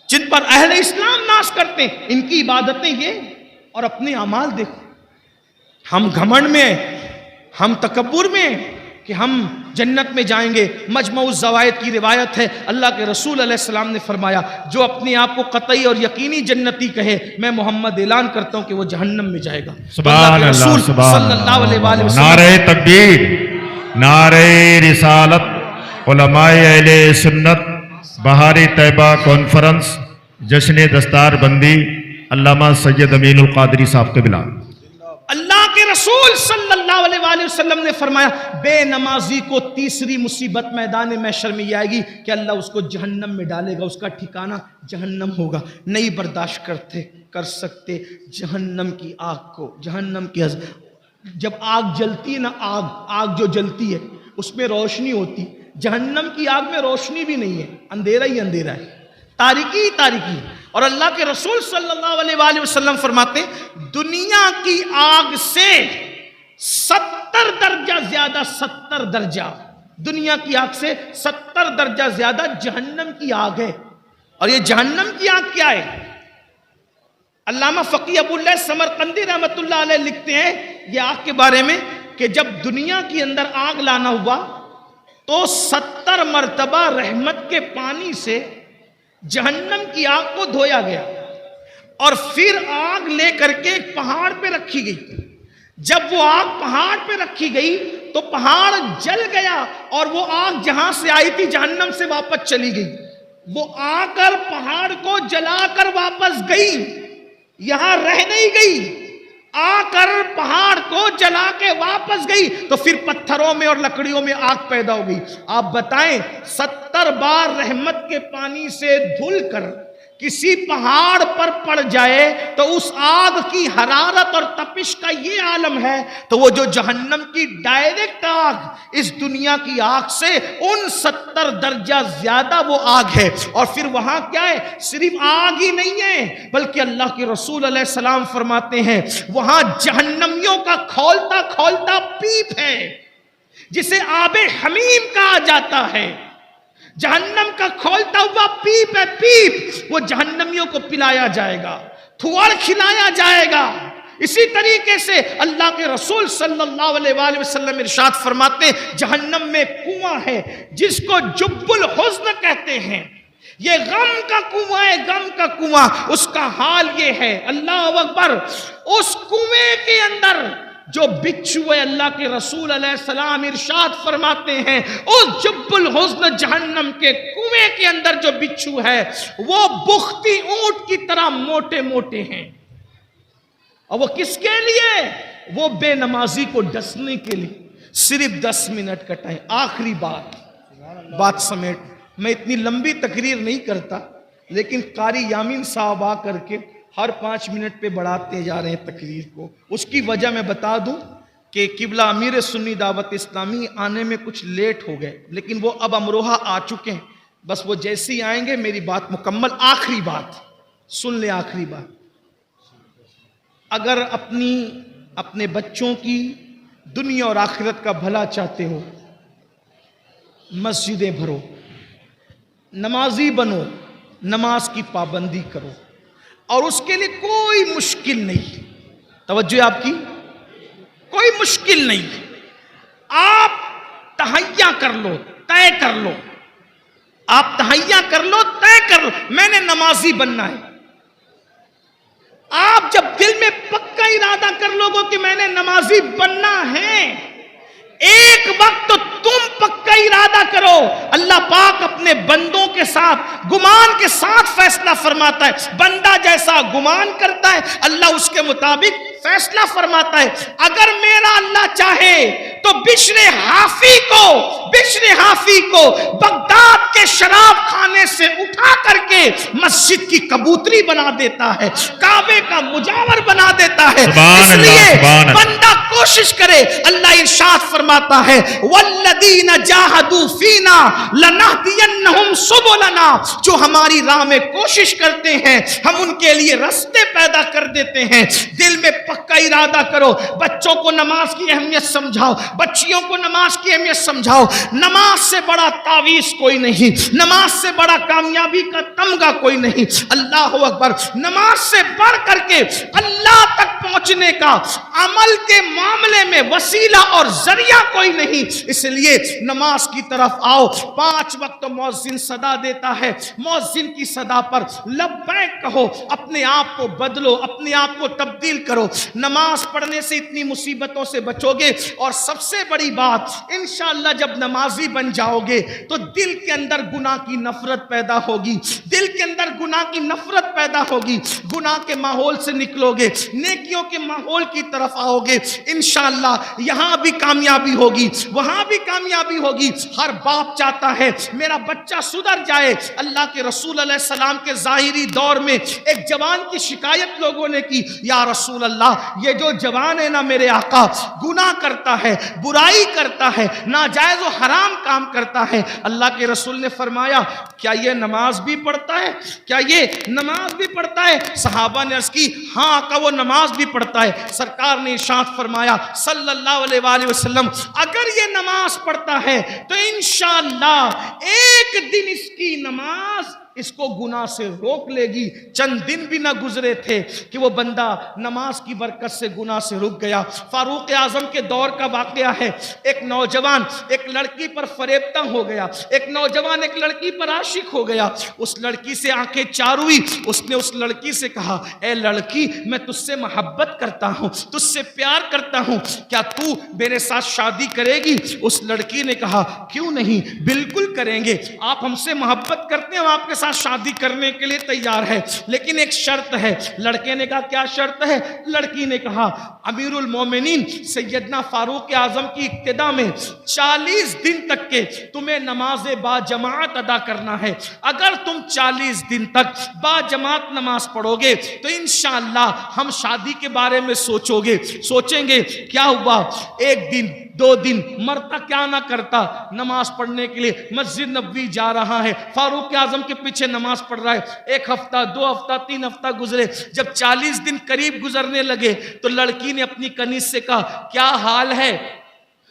جن پر اہل اسلام ناز کرتے ہیں، ان کی عبادتیں یہ اور اپنے اعمال دیکھو۔ ہم گھمنڈ میں، ہم تکبر میں کہ کہ ہم جنت میں جائیں گے. مجمع الزوائد کی روایت ہے, اللہ کے رسول علیہ السلام نے فرمایا جو اپنے آپ کو قطعی اور یقینی جنتی کہے میں محمد اعلان کرتا ہوں کہ وہ جہنم میں جائے گا. سبحان اللہ, صلی اللہ علیہ وسلم. نعرہ تکبیر, نعرہ رسالت. علماء اہل سنت بہاری طیبہ کانفرنس جشن دستار بندی علامہ سید امین القادری صاحب قبلہ. اللہ کے رسول صلی اللہ علیہ وآلہ وسلم نے فرمایا بے نمازی کو تیسری مصیبت میدان محشر میں یہ آئے گی کہ اللہ اس کو جہنم میں ڈالے گا, اس کا ٹھکانہ جہنم ہوگا. نہیں برداشت کر سکتے جہنم کی آگ کو. جہنم کی جب آگ جلتی ہے نا, آگ جو جلتی ہے اس میں روشنی ہوتی, جہنم کی آگ میں روشنی بھی نہیں ہے, اندھیرا ہی اندھیرا ہے, تاریکی ہی تاریکی. اور اللہ کے رسول صلی اللہ علیہ وآلہ وسلم فرماتے ہیں دنیا کی آگ سے 70 درجہ زیادہ, 70 درجہ دنیا کی آگ سے 70 درجہ زیادہ جہنم کی آگ ہے. اور یہ جہنم کی آگ کیا ہے؟ علامہ فقی ابو اللہ سمرقندی رحمت اللہ علیہ لکھتے ہیں یہ آگ کے بارے میں کہ جب دنیا کے اندر آگ لانا ہوا تو 70 مرتبہ رحمت کے پانی سے جہنم کی آگ کو دھویا گیا اور پھر آگ لے کر کے ایک پہاڑ پہ رکھی گئی. جب وہ آگ پہاڑ پہ رکھی گئی تو پہاڑ جل گیا اور وہ آگ جہاں سے آئی تھی جہنم سے واپس چلی گئی. وہ آ کر پہاڑ کو جلا کر واپس گئی, یہاں رہ نہیں گئی, آ کر پہاڑ کو جلا کے واپس گئی تو پھر پتھروں میں اور لکڑیوں میں آگ پیدا ہو گئی. آپ بتائیں 70 بار رحمت کے پانی سے دھل کر کسی پہاڑ پر پڑ جائے تو اس آگ کی حرارت اور تپش کا یہ عالم ہے, تو وہ جو جہنم کی ڈائریکٹ آگ اس دنیا کی آگ سے ان 70 درجہ زیادہ وہ آگ ہے. اور پھر وہاں کیا ہے, صرف آگ ہی نہیں ہے بلکہ اللہ کے رسول علیہ السلام فرماتے ہیں وہاں جہنمیوں کا کھولتا کھولتا پیپ ہے جسے آب حمیم کہا جاتا ہے. جہنم کا کھولتا ہوا پیپ ہے, پیپ, وہ جہنمیوں کو پلایا جائے گا, تھوڑ کھلایا جائے گا. اسی طریقے سے اللہ کے رسول صلی اللہ علیہ وآلہ وسلم ارشاد فرماتے ہیں جہنم میں کنواں ہے جس کو جب الحزن کہتے ہیں, یہ غم کا کنواں ہے, غم کا کنواں. اس کا حال یہ ہے, اللہ اکبر, اس کنویں کے اندر جو بچھو ہے اللہ کے رسول علیہ السلام ارشاد فرماتے ہیں اس جب الحزن جہنم کے کنویں کے اندر جو بچھو ہے وہ بختی اونٹ کی طرح موٹے موٹے ہیں. اور وہ کس کے لیے؟ وہ بے نمازی کو ڈسنے کے لیے. صرف 10 منٹ کا ٹائم, آخری بات سمیٹ. میں اتنی لمبی تقریر نہیں کرتا لیکن قاری یامین صاحب آ کر کے ہر 5 منٹ پہ بڑھاتے جا رہے ہیں تقریر کو. اس کی وجہ میں بتا دوں کہ قبلہ امیر سنی دعوت اسلامی آنے میں کچھ لیٹ ہو گئے لیکن وہ اب امروہہ آ چکے ہیں. بس وہ جیسے ہی آئیں گے میری بات مکمل. آخری بات سن لیں, آخری بات. اگر اپنے بچوں کی دنیا اور آخرت کا بھلا چاہتے ہو مسجدیں بھرو, نمازی بنو, نماز کی پابندی کرو, اور اس کے لیے کوئی مشکل نہیں. توجہ آپ کی, کوئی مشکل نہیں. آپ تہیا کر لو, طے کر لو, آپ تہیا کر لو, طے کر لو میں نے نمازی بننا ہے. آپ جب دل میں پکا ارادہ کر لو گے کہ میں نے نمازی بننا ہے, ایک وقت تو تم پکا ارادہ کرو. اللہ پاک اپنے بندوں کے ساتھ گمان کے ساتھ فیصلہ فرماتا ہے. بندہ جیسا گمان کرتا ہے اللہ اس کے مطابق فیصلہ فرماتا ہے. اگر میرا اللہ چاہے تو بشر حافی کو بغداد کے شراب خانے سے اٹھا کر کے مسجد کی کبوتری بنا دیتا ہے, کعبے کا مجاور بنا دیتا ہے. اس لیے بندہ کوشش کرے. اللہ ارشاد فرماتا ہے والذین جاہدوا فینا لنہدینہم سبلنا, جو ہماری راہ میں کوشش کرتے ہیں ہم ان کے لیے راستے پیدا کر دیتے ہیں. دل میں پکا ارادہ کرو. بچوں کو نماز کی اہمیت سمجھاؤ, بچیوں کو نماز کی اہمیت سمجھاؤ. نماز سے بڑا تعویذ کوئی نہیں, نماز سے بڑا کامیابی کا تمغہ کوئی نہیں. اللہ اکبر. نماز سے بڑھ کر کے اللہ تک پہنچنے کا عمل کے معاملے میں وسیلہ اور ذریعہ کوئی نہیں، اس لیے نماز کی طرف آؤ۔ 5 وقت مؤذن صدا دیتا ہے، مؤذن کی صدا پر لبیک کہو، اپنے آپ کو بدلو، اپنے آپ کو تبدیل کرو۔ نماز پڑھنے سے اتنی مصیبتوں سے بچو گے، اور سب سے بڑی بات انشاءاللہ جب نمازی بن جاؤ گے تو دل کے اندر گناہ کی نفرت پیدا ہوگی، دل کے اندر گناہ کی نفرت پیدا ہوگی، گناہ کے ماحول سے نکلو گے، نیکیوں کے ماحول کی طرف آؤ گے، انشاءاللہ یہاں بھی کامیابی ہوگی، وہاں بھی کامیابی ہوگی۔ ہر باپ چاہتا ہے میرا بچہ سدھر جائے۔ اللہ کے رسول علیہ السلام کے ظاہری دور میں ایک جوان کی شکایت لوگوں نے کی، یا رسول اللہ یہ جو جوان ہے نا میرے آقا، گناہ کرتا ہے، برائی کرتا ہے، ناجائز و حرام کام کرتا ہے۔ اللہ کے رسول نے فرمایا کیا یہ نماز بھی پڑھتا ہے؟ کیا یہ نماز بھی پڑھتا ہے؟ صحابہ نے عرض کی ہاں آقا وہ نماز بھی پڑھتا ہے۔ سرکار نے ارشاد فرمایا صلی اللہ علیہ وآلہ وسلم اگر یہ نماز پڑھتا ہے تو انشاءاللہ ایک دن اس کی نماز اس کو گناہ سے روک لے گی۔ چند دن بھی نہ گزرے تھے کہ وہ بندہ نماز کی برکت سے گناہ سے رک گیا۔ فاروق اعظم کے دور کا واقعہ ہے، ایک نوجوان ایک لڑکی پر فریبتہ ہو گیا، ایک نوجوان ایک لڑکی پر عاشق ہو گیا، اس لڑکی سے آنکھیں چار ہوئی، اس نے اس لڑکی سے کہا اے لڑکی میں تجھ سے محبت کرتا ہوں، تجھ سے پیار کرتا ہوں، کیا تو میرے ساتھ شادی کرے گی؟ اس لڑکی نے کہا کیوں نہیں، بالکل کریں گے، آپ ہم سے محبت کرتے ہیں، ہم آپ کے ساتھ شادی کرنے کے لیے تیار ہے، لیکن ایک شرط ہے۔ لڑکے نے کہا کیا شرط ہے؟ لڑکی نے کہا امیر المومنین سیدنا فاروق اعظم کی اقتدا میں 40 دن تک کے تمہیں نماز با جماعت ادا کرنا ہے، اگر تم 40 دن تک با جماعت نماز پڑھو گے تو انشاءاللہ ہم شادی کے بارے میں سوچیں گے۔ کیا ہوا؟ ایک دن 2 دن مرتا کیا نہ کرتا، نماز پڑھنے کے لیے مسجد نبوی جا رہا ہے، فاروق اعظم کے پیچھے نماز پڑھ رہا ہے۔ 1 ہفتہ 2 ہفتہ 3 ہفتہ گزرے، جب 40 دن قریب گزرنے لگے تو لڑکی نے اپنی کنیز سے کہا کیا حال ہے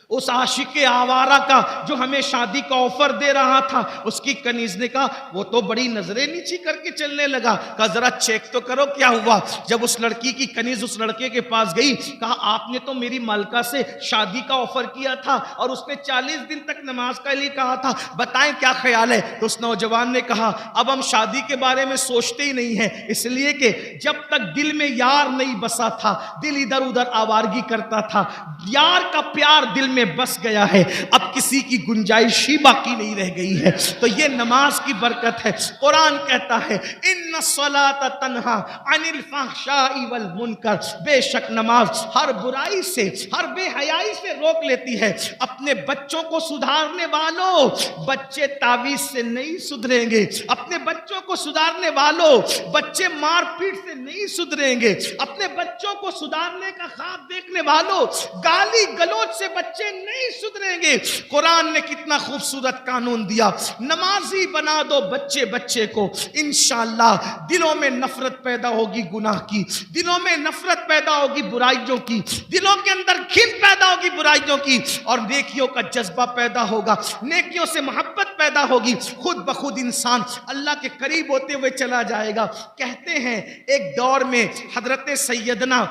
اس عاشق آوارہ کا جو ہمیں شادی کا آفر دے رہا تھا؟ اس کی کنیز نے کہا وہ تو بڑی نظریں نیچی کر کے چلنے لگا۔ کہا ذرا چیک تو کرو کیا ہوا۔ جب اس لڑکی کی کنیز اس لڑکے کے پاس گئی، کہا آپ نے تو میری مالکہ سے شادی کا آفر کیا تھا اور اس نے 40 دن تک نماز کے لیے کہا تھا، بتائیں کیا خیال ہے؟ تو اس نوجوان نے کہا اب ہم شادی کے بارے میں سوچتے ہی نہیں ہیں، اس لیے کہ جب تک دل میں یار نہیں بسا تھا دل ادھر ادھر آوارگی کرتا تھا، یار کا پیار دل میں بس گیا ہے، اب کسی کی گنجائش ہی باقی نہیں رہ گئی ہے۔ تو یہ نماز کی برکت ہے۔ قرآن کہتا ہے ان الصلاۃ تنہا عن الفحشاء والمنکر، بے شک نماز ہر برائی سے ہر بے حیائی سے روک لیتی ہے۔ اپنے بچوں کو سدھارنے والوں، بچے تعویذ سے نہیں سدھریں گے، اپنے بچوں کو سدھارنے والوں بچے مار پیٹ سے نہیں سدھریں گے، اپنے بچوں کو سدھارنے کا خواب دیکھنے والوں گالی گلوچ سے بچے نہیں سدھریں گے۔ قرآن نے کتنا خوبصورت قانون دیا، نمازی بنا دو بچے کو، انشاءاللہ دلوں میں نفرت پیدا ہوگی گناہ کی، دلوں میں نفرت پیدا ہوگی برائیوں کی، دلوں کے اندر گھن پیدا ہوگی برائیوں کی، اور نیکیوں کا جذبہ پیدا ہوگا، نیکیوں سے محبت پیدا ہوگی، خود بخود انسان اللہ کے قریب ہوتے ہوئے چلا جائے گا۔ کہتے ہیں ایک دور میں حضرت سیدنا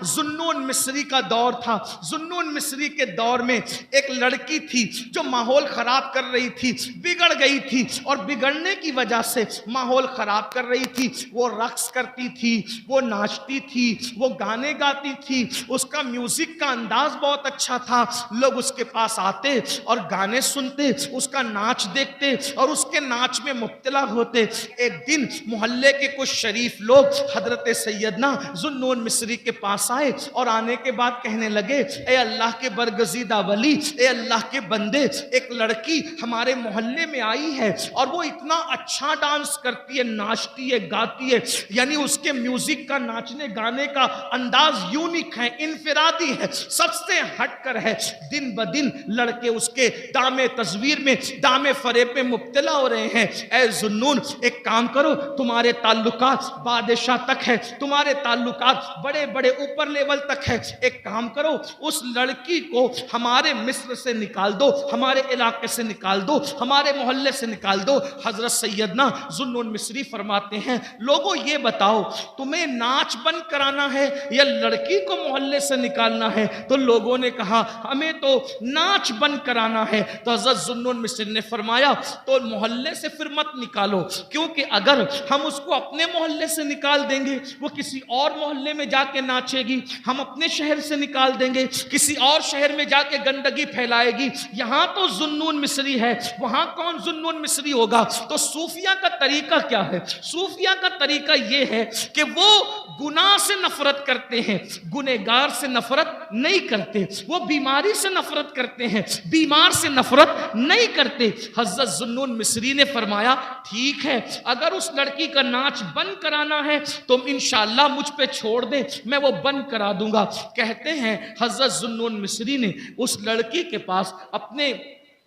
ذوالنون مصری کا دور تھا۔ ذوالنون مصری کے دور میں ایک لڑکی تھی جو ماحول خراب کر رہی تھی، بگڑ گئی تھی، اور بگڑنے کی وجہ سے ماحول خراب کر رہی تھی۔ وہ رقص کرتی تھی، وہ ناچتی تھی، وہ گانے گاتی تھی، اس کا میوزک کا انداز بہت اچھا تھا، لوگ اس کے پاس آتے اور گانے سنتے، اس کا ناچ دیکھتے اور اس کے ناچ میں مبتلا ہوتے۔ ایک دن محلے کے کچھ شریف لوگ حضرت سیدنا ذوالنون مصری کے پاس آئے اور آنے کے بعد کہنے لگے اے اللہ کے برگزیدہ ولی، اے اللہ کے بندے، ایک لڑکی ہمارے محلے میں آئی ہے اور وہ اتنا اچھا ڈانس کرتی ہے، ناچتی ہے، گاتی ہے، یعنی اس کے میوزک کا ناچنے گانے کا انداز یونیک ہے، انفرادی ہے، سب سے ہٹ کر ہے۔ دن بدن لڑکے اس کے دام تصویر میں، دام فریب میں مبتلا ہو رہے ہیں۔ اے ذوالنون ایک کام کرو، تمہارے تعلقات بادشاہ تک ہے، تمہارے تعلقات بڑے بڑے اوپر لیول تک ہے، ایک کام کرو اس لڑکی کو ہمارے مصر سے نکال دو، ہمارے علاقے سے نکال دو، ہمارے محلے سے نکال دو۔ حضرت سیدنا ذوالنون مصری فرماتے ہیں لوگوں یہ بتاؤ تمہیں ناچ بند کرانا ہے یا لڑکی کو محلے سے نکالنا ہے؟ تو لوگوں نے کہا ہمیں تو ناچ بند کرانا ہے۔ تو حضرت ذوالنون مصری نے فرمایا تو محلے سے پھر مت نکالو، کیونکہ اگر ہم اس کو اپنے محلے سے نکال دیں گے وہ کسی اور محلے میں جا کے ناچے گی، ہم اپنے شہر سے نکال دیں گے کسی اور شہر میں جا کے گندگی پھیلائے گی۔ یہاں تو ذوالنون مصری ہے، وہاں کون ذوالنون مصری ہوگا؟ تو صوفیہ کا طریقہ کیا ہے؟ صوفیہ کا طریقہ یہ ہے کہ وہ گناہ سے نفرت کرتے ہیں، گنہگار سے نفرت نہیں کرتے، وہ بیماری سے نفرت کرتے ہیں، بیمار سے نفرت نہیں کرتے۔ حضرت ذوالنون مصری نے فرمایا ٹھیک ہے اگر اس لڑکی کا ناچ بند کرانا ہے تو انشاءاللہ مجھ پہ چھوڑ دیں، میں وہ بند کرا دوں گا۔ کہتے ہیں حضرت ذوالنون مصری نے اس لڑکی کے پاس اپنے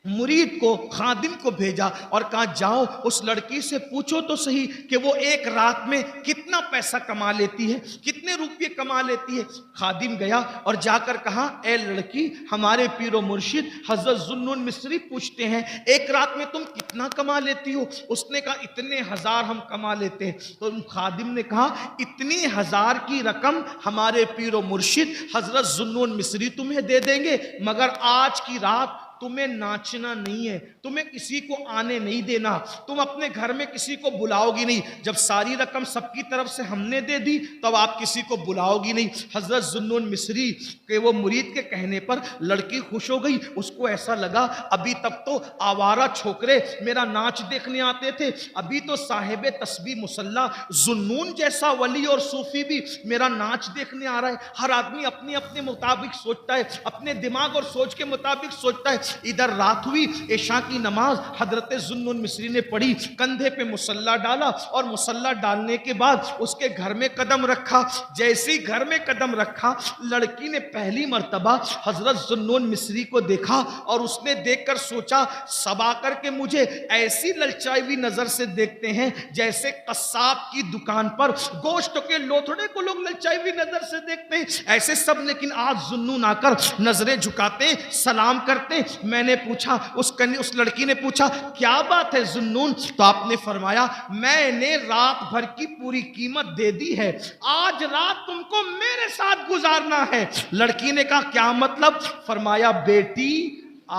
مرید کو، خادم کو بھیجا اور کہا جاؤ اس لڑکی سے پوچھو تو صحیح کہ وہ ایک رات میں کتنا پیسہ کما لیتی ہے، کتنے روپے کما لیتی ہے۔ خادم گیا اور جا کر کہا اے لڑکی ہمارے پیر و مرشد حضرت ذوالنون مصری پوچھتے ہیں ایک رات میں تم کتنا کما لیتی ہو؟ اس نے کہا اتنے ہزار ہم کما لیتے ہیں۔ تو خادم نے کہا اتنی ہزار کی رقم ہمارے پیر و مرشد حضرت ذوالنون مصری تمہیں دے دیں گے، مگر آج کی رات تمہیں ناچنا نہیں ہے، تمہیں کسی کو آنے نہیں دینا، تم اپنے گھر میں کسی کو بلاؤ گی نہیں، جب ساری رقم سب کی طرف سے ہم نے دے دی تب آپ کسی کو بلاؤ گی نہیں۔ حضرت ذوالنون مصری کے وہ مرید کے کہنے پر لڑکی خوش ہو گئی، اس کو ایسا لگا ابھی تک تو آوارہ چھوکرے میرا ناچ دیکھنے آتے تھے، ابھی تو صاحب تسبیح مصلی ذوالنون جیسا ولی اور صوفی بھی میرا ناچ دیکھنے آ رہا ہے۔ ہر آدمی اپنے اپنے مطابق سوچتا ہے، اپنے دماغ اور سوچ کے مطابق سوچتا ہے۔ ادھر رات ہوئی، عشاء کی نماز حضرت ذوالنون مصری نے پڑھی، کندھے پہ مصلی ڈالا اور مصلی ڈالنے کے بعد اس کے گھر میں قدم رکھا۔ جیسے ہی گھر میں قدم رکھا لڑکی نے پہلی مرتبہ حضرت ذوالنون مصری کو دیکھا اور اس نے دیکھ کر سوچا سب آ کر کے مجھے ایسی للچائی ہوئی نظر سے دیکھتے ہیں جیسے قصاب کی دکان پر گوشت کے لوتھڑے کو لوگ للچائی ہوئی نظر سے دیکھتے ہیں ایسے سب، لیکن آج ذوالنون آ کر نظریں جھکاتے سلام کرتے۔ میں نے پوچھا اس لڑکی نے پوچھا کیا بات ہے ذوالنون؟ تو آپ نے فرمایا میں نے رات بھر کی پوری قیمت دے دی ہے، آج رات تم کو میرے ساتھ گزارنا ہے۔ لڑکی نے کہا کیا مطلب؟ فرمایا بیٹی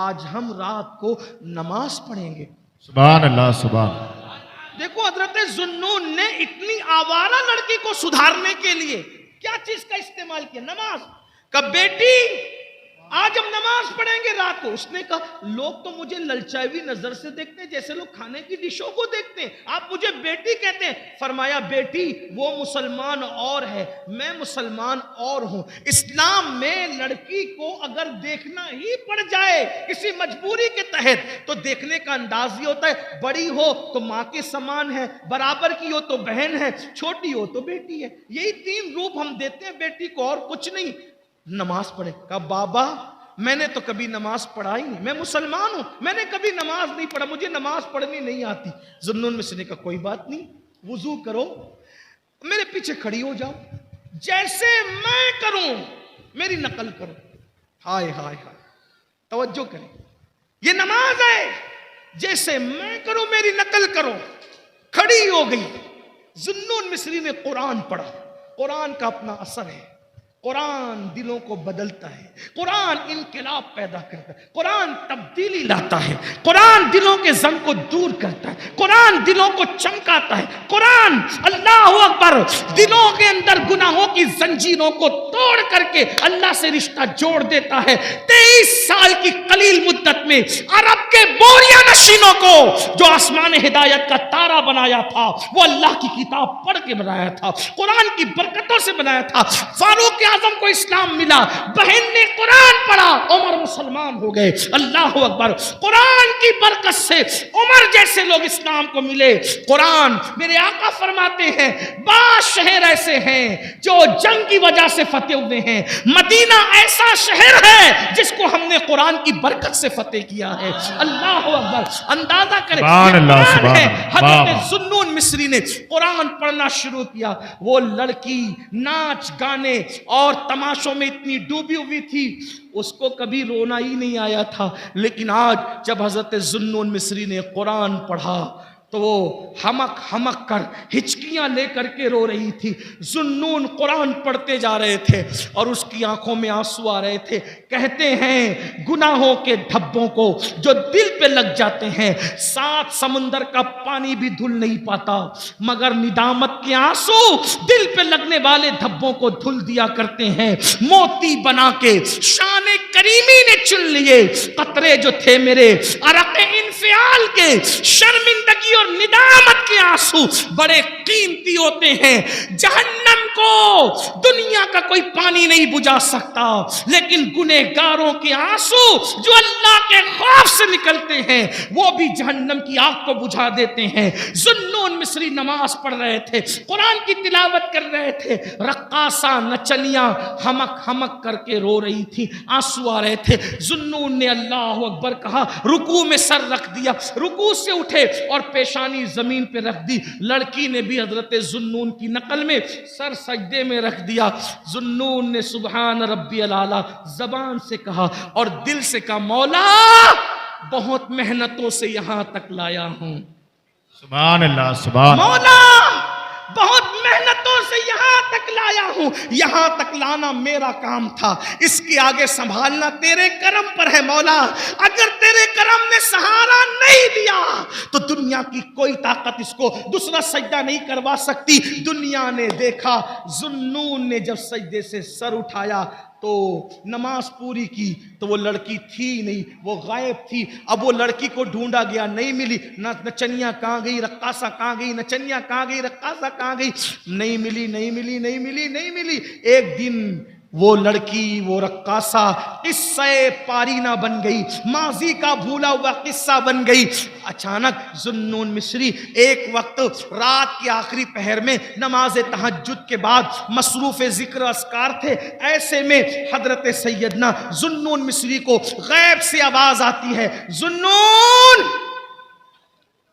آج ہم رات کو نماز پڑھیں گے۔ سبحان اللہ سبحان۔ دیکھو حضرت ذوالنون نے اتنی آوارہ لڑکی کو سدھارنے کے لیے کیا چیز کا استعمال کیا؟ نماز کا۔ بیٹی آج ہم نماز پڑھیں گے رات کو۔ اس نے کہا لوگ تو مجھے للچائی ہوئی نظر سے دیکھتے ہیں جیسے لوگ کھانے کی ڈشوں کو دیکھتے ہیں، آپ مجھے بیٹی کہتے ہیں۔ فرمایا بیٹی وہ مسلمان اور ہے، میں مسلمان اور ہوں۔ اسلام میں لڑکی کو اگر دیکھنا ہی پڑ جائے کسی مجبوری کے تحت تو دیکھنے کا انداز یہ ہوتا ہے بڑی ہو تو ماں کے سامان ہے، برابر کی ہو تو بہن ہے، چھوٹی ہو تو بیٹی ہے۔ یہی تین روپ ہم دیتے ہیں بیٹی کو اور کچھ نہیں۔ نماز پڑھے۔ کہا بابا میں نے تو کبھی نماز پڑھائی نہیں، میں مسلمان ہوں، میں نے کبھی نماز نہیں پڑھا، مجھے نماز پڑھنی نہیں آتی۔ ذوالنون مصری نے کہا کوئی بات نہیں، وضو کرو، میرے پیچھے کھڑی ہو جاؤ، جیسے میں کروں میری نقل کرو۔ ہائے ہائے ہائے، توجہ کریں، یہ نماز ہے، جیسے میں کروں میری نقل کرو۔ کھڑی ہو گئی۔ ذوالنون مصری نے قرآن پڑھا۔ قرآن کا اپنا اثر ہے، قرآن دلوں کو بدلتا ہے، قرآن انقلاب پیدا کرتا ہے، قرآن تبدیلی لاتا ہے، قرآن دلوں کے زنگ کو دور کرتا ہے، قرآن دلوں کو چمکاتا ہے، قرآن اللہ اکبر دلوں کے اندر گناہوں کی زنجیروں کو توڑ کر کے اللہ سے رشتہ جوڑ دیتا ہے۔ 23 سال کی قلیل مدت میں عرب کے بوریا نشینوں کو جو آسمان ہدایت کا تارا بنایا تھا وہ اللہ کی کتاب پڑھ کے بنایا تھا، قرآن کی برکتوں سے بنایا تھا۔ فاروق اعظم کو اسلام ملا، بہن نے قرآن پڑھا، عمر مسلمان ہو گئے۔ اللہ اکبر، قرآن کی برکت سے عمر جیسے لوگ اسلام کو ملے۔ قرآن، میرے آقا فرماتے ہیں بعض شہر ایسے ہیں جو جنگ کی وجہ سے فتح ہوئے ہیں، مدینہ ایسا شہر ہے جس کو ہم نے قرآن کی برکت سے فتح کیا ہے۔ اللہ اکبر، اندازہ کریں حضرت ذوالنون مصری نے قرآن پڑھنا شروع کیا۔ وہ لڑکی ناچ گانے اور تماشوں میں اتنی ڈوبی ہوئی تھی اس کو کبھی رونا ہی نہیں آیا تھا، لیکن آج جب حضرت ذوالنون مصری نے قرآن پڑھا تو وہ ہمک ہمک کر ہچکیاں لے کر کے رو رہی تھی۔ ذوالنون قرآن پڑھتے جا رہے تھے اور اس کی آنکھوں میں آنسو آ رہے تھے۔ کہتے ہیں گناہوں کے دھبوں کو جو دل پہ لگ جاتے ہیں 7 سمندر کا پانی بھی دھل نہیں پاتا، مگر ندامت کے آنسو دل پہ لگنے والے دھبوں کو دھل دیا کرتے ہیں۔ موتی بنا کے شان کریمی نے چن لیے قطرے جو تھے میرے عرق انفعال کے، شرمندگی اور ندامت کے آنسو بڑے قیمتی ہوتے ہیں۔ جہنم کو دنیا کا کوئی پانی نہیں بجھا سکتا، لیکن گنہگاروں کے آنسو جو اللہ کے خوف سے نکلتے ہیں وہ بھی جہنم کی آگ کو بجھا دیتے ہیں۔ ذوالنون مصری نماز پڑھ رہے تھے، قرآن کی تلاوت کر رہے تھے، رقاصہ نچنیاں ہمک ہمک کر کے رو رہی تھی، آنسو آ رہے تھے۔ ذوالنون نے اللہ اکبر کہا، رکوع میں سر رکھ دیا، رکوع سے اٹھے اور پیشانی زمین پہ رکھ دی۔ لڑکی نے بھی حضرت ذوالنون کی نقل میں سر سجدے میں رکھ دیا۔ ذوالنون نے سبحان ربی الاعلیٰ زبان سے کہا اور دل سے کہا، مولا بہت محنتوں سے یہاں تک لایا ہوں، سبحان اللہ، سبحان مولا بہت محنتوں سے یہاں تک لایا ہوں، یہاں تک لانا میرا کام تھا، اس کے آگے سنبھالنا تیرے کرم پر ہے مولا۔ اگر تیرے کرم نے سہارا نہیں دیا تو دنیا کی کوئی طاقت اس کو دوسرا سجدہ نہیں کروا سکتی۔ دنیا نے دیکھا ذوالنون نے جب سجدے سے سر اٹھایا تو نماز پوری کی تو وہ لڑکی تھی نہیں، وہ غائب تھی۔ اب وہ لڑکی کو ڈھونڈا گیا، نہیں ملی، نچنیاں کہاں گئی، رقاصہ کہاں گئی، نچنیاں کہاں گئی، رقاصہ کہاں گئی، نہیں ملی نہیں ملی نہیں ملی نہیں ملی۔ ایک دن وہ لڑکی، وہ رقاصہ قصہ پارینہ بن گئی، ماضی کا بھولا ہوا قصہ بن گئی۔ اچانک ذوالنون مصری ایک وقت رات کے آخری پہر میں نماز تہجد کے بعد مصروف ذکر اذکار تھے، ایسے میں حضرت سیدنا ذوالنون مصری کو غیب سے آواز آتی ہے، ذوالنون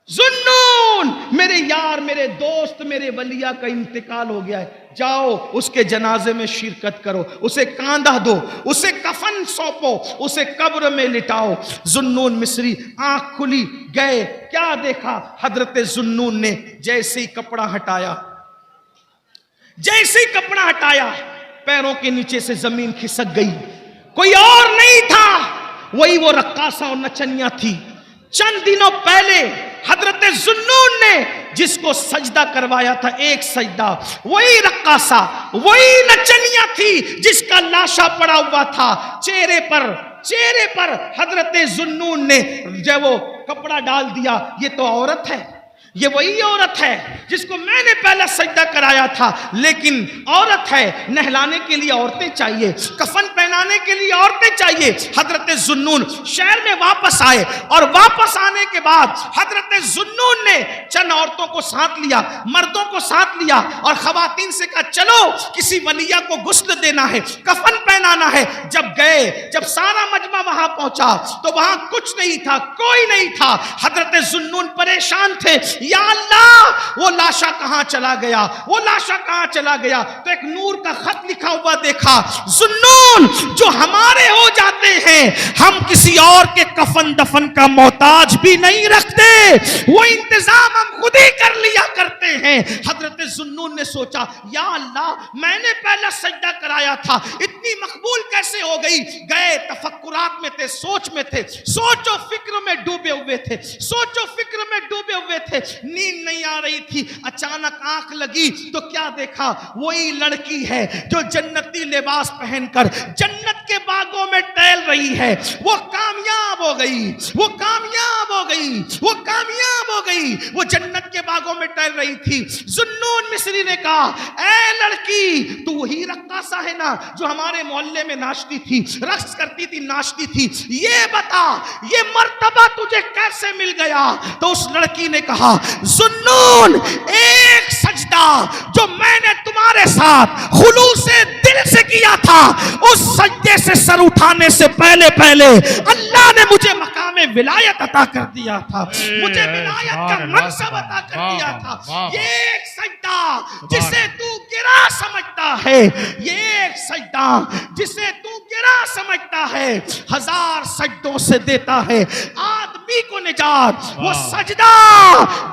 ذوالنون، میرے یار، میرے دوست، میرے ولیہ کا انتقال ہو گیا ہے، جاؤ اس کے جنازے میں شرکت کرو، اسے کاندھا دو، اسے کفن سونپو، اسے قبر میں لٹاؤ۔ ذوالنون مصری آنکھ کھلی، گئے، کیا دیکھا؟ حضرت ذوالنون نے جیسے ہی کپڑا ہٹایا، جیسے ہی کپڑا ہٹایا پیروں کے نیچے سے زمین کھسک گئی، کوئی اور نہیں تھا، وہی وہ رقاصہ اور نچنیاں تھی۔ چند دنوں پہلے حضرت ذوالنون نے جس کو سجدہ کروایا تھا ایک سجدہ، وہی رقاصہ، وہی نچنیاں تھی جس کا لاشا پڑا ہوا تھا۔ چہرے پر حضرت ذوالنون نے جب وہ کپڑا ڈال دیا، یہ تو عورت ہے، یہ وہی عورت ہے جس کو میں نے پہلا سجدہ کرایا تھا، لیکن عورت ہے، نہلانے کے لیے عورتیں چاہیے، کفن پہنانے کے لیے عورتیں چاہیے۔ حضرت ذوالنون شہر میں واپس آئے اور واپس آنے کے بعد حضرت ذوالنون نے چند عورتوں کو ساتھ لیا، مردوں کو ساتھ لیا اور خواتین سے کہا چلو کسی ولیہ کو غسل دینا ہے، کفن پہنانا ہے۔ جب گئے، جب سارا مجمع وہاں پہنچا تو وہاں کچھ نہیں تھا، کوئی نہیں تھا۔ حضرت ذوالنون پریشان تھے، یا اللہ وہ لاشا کہاں چلا گیا، وہ لاشا کہاں چلا گیا؟ تو ایک نور کا خط لکھا ہوا دیکھا، ذوالنون جو ہمارے ہو جاتے ہیں ہم کسی اور کے کفن دفن کا محتاج بھی نہیں رکھتے، وہ انتظام ہم خود ہی کر لیا کرتے ہیں۔ حضرت ذوالنون نے سوچا، یا اللہ میں نے پہلا سجدہ کرایا تھا، اتنی مقبول کیسے ہو گئی؟ گئے تفکرات میں تھے، سوچ میں تھے، سوچ و فکر میں ڈوبے ہوئے تھے، سوچ و فکر میں ڈوبے ہوئے تھے، نیند نہیں آ رہی تھی۔ اچانک آنکھ لگی تو کیا دیکھا؟ وہی لڑکی ہے جو جنتی لباس پہن کر جنت کے باغوں میں ٹہل رہی ہے۔ وہ کامیاب ہو گئی، وہ کامیاب ہو گئی، وہ کامیاب ہو گئی، وہ جنت کے باغوں میں ٹہل رہی تھی۔ ذوالنون مصری نے کہا، اے لڑکی تو وہی رقاصہ ہے نا جو ہمارے محلے میں ناچتی تھی، رقص کرتی تھی، ناچتی تھی، یہ بتا یہ مرتبہ تجھے کیسے مل گیا؟ تو اس لڑکی نے کہا، ذوالنون ایک سجدہ جو میں نے تمہارے ساتھ خلوص دل سے کیا تھا، اس سجدے سے سر اٹھانے سے پہلے اللہ نے مجھے مقام ولایت عطا کر دیا تھا، مجھے ولایت کا منصب عطا کر دیا تھا۔ یہ ایک سجدہ جسے تو گرا سمجھتا ہے، یہ ایک سجدہ جسے تو گرا سمجھتا ہے 1000 سجدوں سے دیتا ہے آدمی کو نجات. وہ سجدہ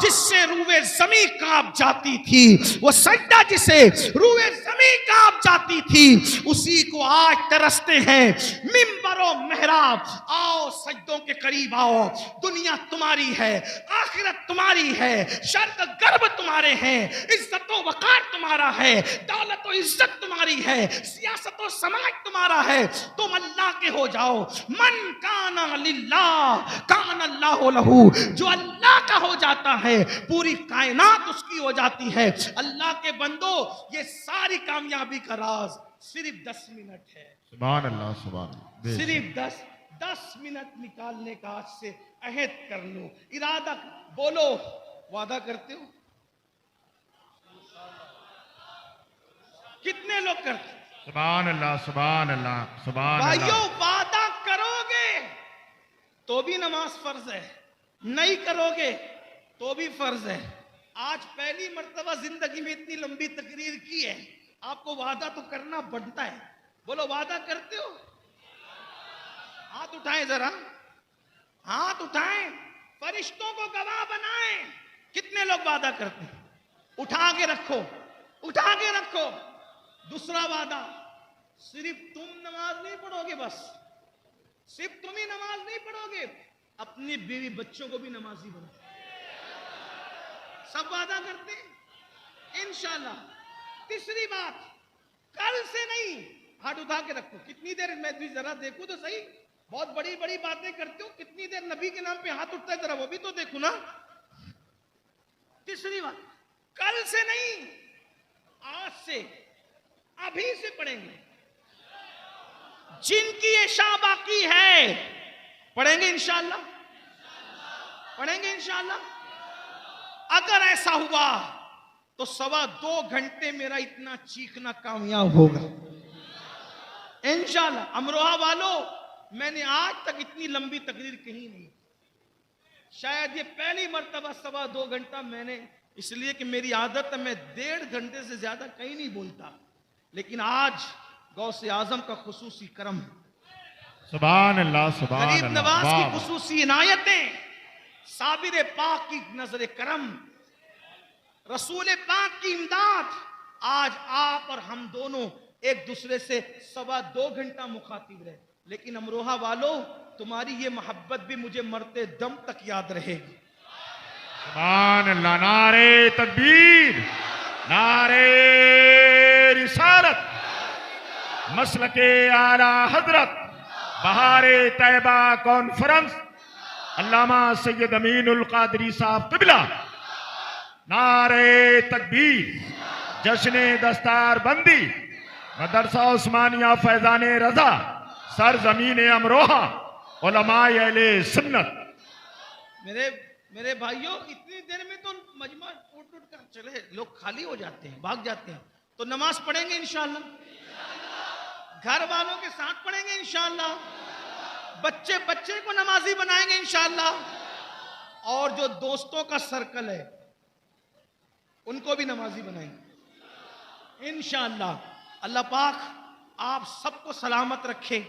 جس سے روئے زمین کانپ جاتی تھی, وہ سجدہ جسے روئے زمین کانپ جاتی تھی, اسی کو آج ترستے ہیں منبر و محراب. آؤ سجدوں کے قریب آؤ, دنیا تمہاری ہے, آخرت تمہاری ہے, شرط گرب تمہارے ہیں, عزت و وقار تمہارا ہے, دولت و عزت تمہاری ہے, سیاست و سماج تمہارا ہے. تم اللہ کے ہو جاؤ. من کان للہ کان اللہ لہو, جو اللہ کا ہو جاتا ہے پوری کائنات اس کی ہو جاتی ہے. اللہ کے بندو, یہ ساری کامیابی کا راز صرف 10 منٹ ہے. سبحان اللہ, سبحان اللہ. صرف 10 منٹ نکالنے کا آج سے عہد کر لو, ارادہ بولو. وعدہ کرتے ہو؟ کتنے لوگ کرتے ہیں؟ سبحان اللہ, سبحان اللہ, سبحان بھائیو, اللہ. وعدہ کرو گے تو بھی نماز فرض ہے, نہیں کرو گے تو بھی فرض ہے. آج پہلی مرتبہ زندگی میں اتنی لمبی تقریر کی ہے, آپ کو وعدہ تو کرنا بنتا ہے. بولو وعدہ کرتے ہو؟ ہاتھ اٹھائیں ذرا, ہاتھ اٹھائیں, فرشتوں کو گواہ بنائیں. کتنے لوگ وعدہ کرتے ہیں؟ اٹھا کے رکھو, اٹھا کے رکھو. دوسرا وعدہ, صرف تم نماز نہیں پڑھو گے, بس صرف تم ہی نماز نہیں پڑھو گے, اپنی بیوی بچوں کو بھی نمازی بناؤ. سب وعدہ کرتے ہیں انشاءاللہ. تیسری بات, کل سے نہیں, ہاتھ اٹھا کے رکھو. کتنی دیر, میں بھی ذرا دیکھوں تو صحیح, بہت بڑی بڑی باتیں کرتے ہو, کتنی دیر نبی کے نام پہ ہاتھ اٹھتا ہے, ذرا وہ بھی تو دیکھو نا. تیسری بات, کل سے نہیں, آج سے, ابھی سے پڑھیں گے. جن کی عشاء باقی ہے پڑھیں گے انشاءاللہ, پڑھیں گے انشاءاللہ. اگر ایسا ہوا تو 2.25 گھنٹے میرا اتنا چیخنا کامیاب ہوگا انشاءاللہ. امروہہ والو, میں نے آج تک اتنی لمبی تقریر کہیں نہیں, شاید یہ پہلی مرتبہ 2.25 گھنٹہ میں نے, اس لیے کہ میری عادت ہے میں 1.5 گھنٹے سے زیادہ کہیں نہیں بولتا, لیکن آج غوث اعظم کا خصوصی کرم, سبحان اللہ, سبحان غریب اللہ. نواز واہ, کی خصوصی عنایتیں, صابر پاک کی نظر کرم, رسول پاک کی امداد. آج آپ اور ہم دونوں ایک دوسرے سے 2.25 گھنٹہ مخاطب رہے, لیکن امروہہ والو, تمہاری یہ محبت بھی مجھے مرتے دم تک یاد رہے گی. سبحان اللہ. نعرے تکبیر, نعرے رسالت, مسلک اعلی حضرت, بہار طیبہ کانفرنس, علامہ سید امین القادری صاحب قبلہ. نعرے تکبیر, جشن دستار بندی, مدرسہ عثمانیہ فیضان رضا, سرزمین امروہہ, علماء اہل سنت. میرے بھائیوں, اتنی دیر میں تو مجمع اٹھ کر چلے, لوگ خالی ہو جاتے ہیں, بھاگ جاتے ہیں. تو نماز پڑھیں گے انشاءاللہ, گھر والوں کے ساتھ پڑھیں گے انشاءاللہ, بچے کو نمازی بنائیں گے انشاءاللہ, اور جو دوستوں کا سرکل ہے ان کو بھی نمازی بنائیں گے انشاءاللہ. اللہ پاک آپ سب کو سلامت رکھے,